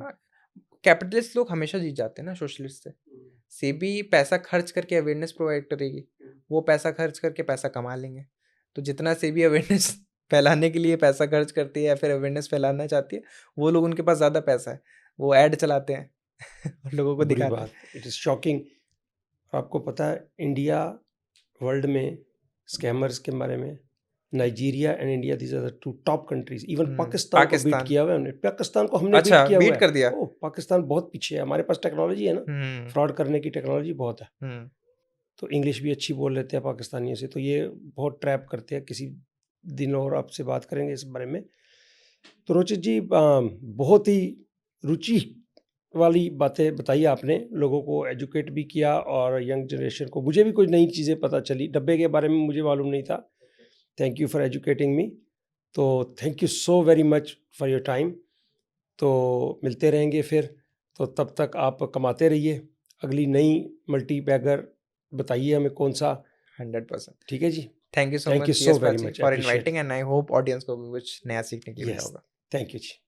कैपिटलिस्ट लोग हमेशा जीत जाते हैं ना सोशलिस्ट से। सेबी पैसा खर्च करके अवेयरनेस प्रोवाइड करेगी, वो पैसा खर्च करके पैसा कमा लेंगे। तो जितना सेबी अवेयरनेस फैलाने के लिए पैसा खर्च करती है या फिर अवेयरनेस फैलाना चाहती है, वो लोग, उनके पास ज़्यादा पैसा है, वो ऐड चलाते हैं और लोगों को बुरी दिखाते बात, हैं। It is shocking. आपको पता है इंडिया वर्ल्ड में स्कैमर्स के बारे में, Nigeria and India, these are the two top countries. Even Pakistan को बीट पाकिस्तान, किया हुआ है हमने, पाकिस्तान को हमने अच्छा बीट किया हुआ बीट है। कर दिया। ओह, पाकिस्तान बहुत पीछे है, हमारे पास टेक्नोलॉजी है ना, हम्म फ्रॉड करने की टेक्नोलॉजी बहुत है। हम्म तो इंग्लिश भी अच्छी बोल लेते हैं पाकिस्तानियों से, तो ये बहुत ट्रैप करते हैं। किसी दिन और आपसे बात करेंगे इस बारे में। तो रोचित जी, बहुत ही रुचि वाली बातें बताई आपने, लोगों को एजुकेट भी किया और यंग जनरेशन को, मुझे भी कुछ नई चीज़ें पता चली, डब्बे के बारे में मुझे मालूम नहीं था। थैंक यू फॉर एजुकेटिंग मी। तो thank you so very much for your time. तो मिलते रहेंगे फिर, तो तब तक आप कमाते रहिए। अगली नई मल्टी बैगर बताइए हमें कौन सा। 100%। ठीक है जी। Thank you so thank much you see so as very पाजी much, for appreciate. Inviting, and I hope audience को भी कुछ नया सीखने के लिए मिला यस, होगा। Thank you ji.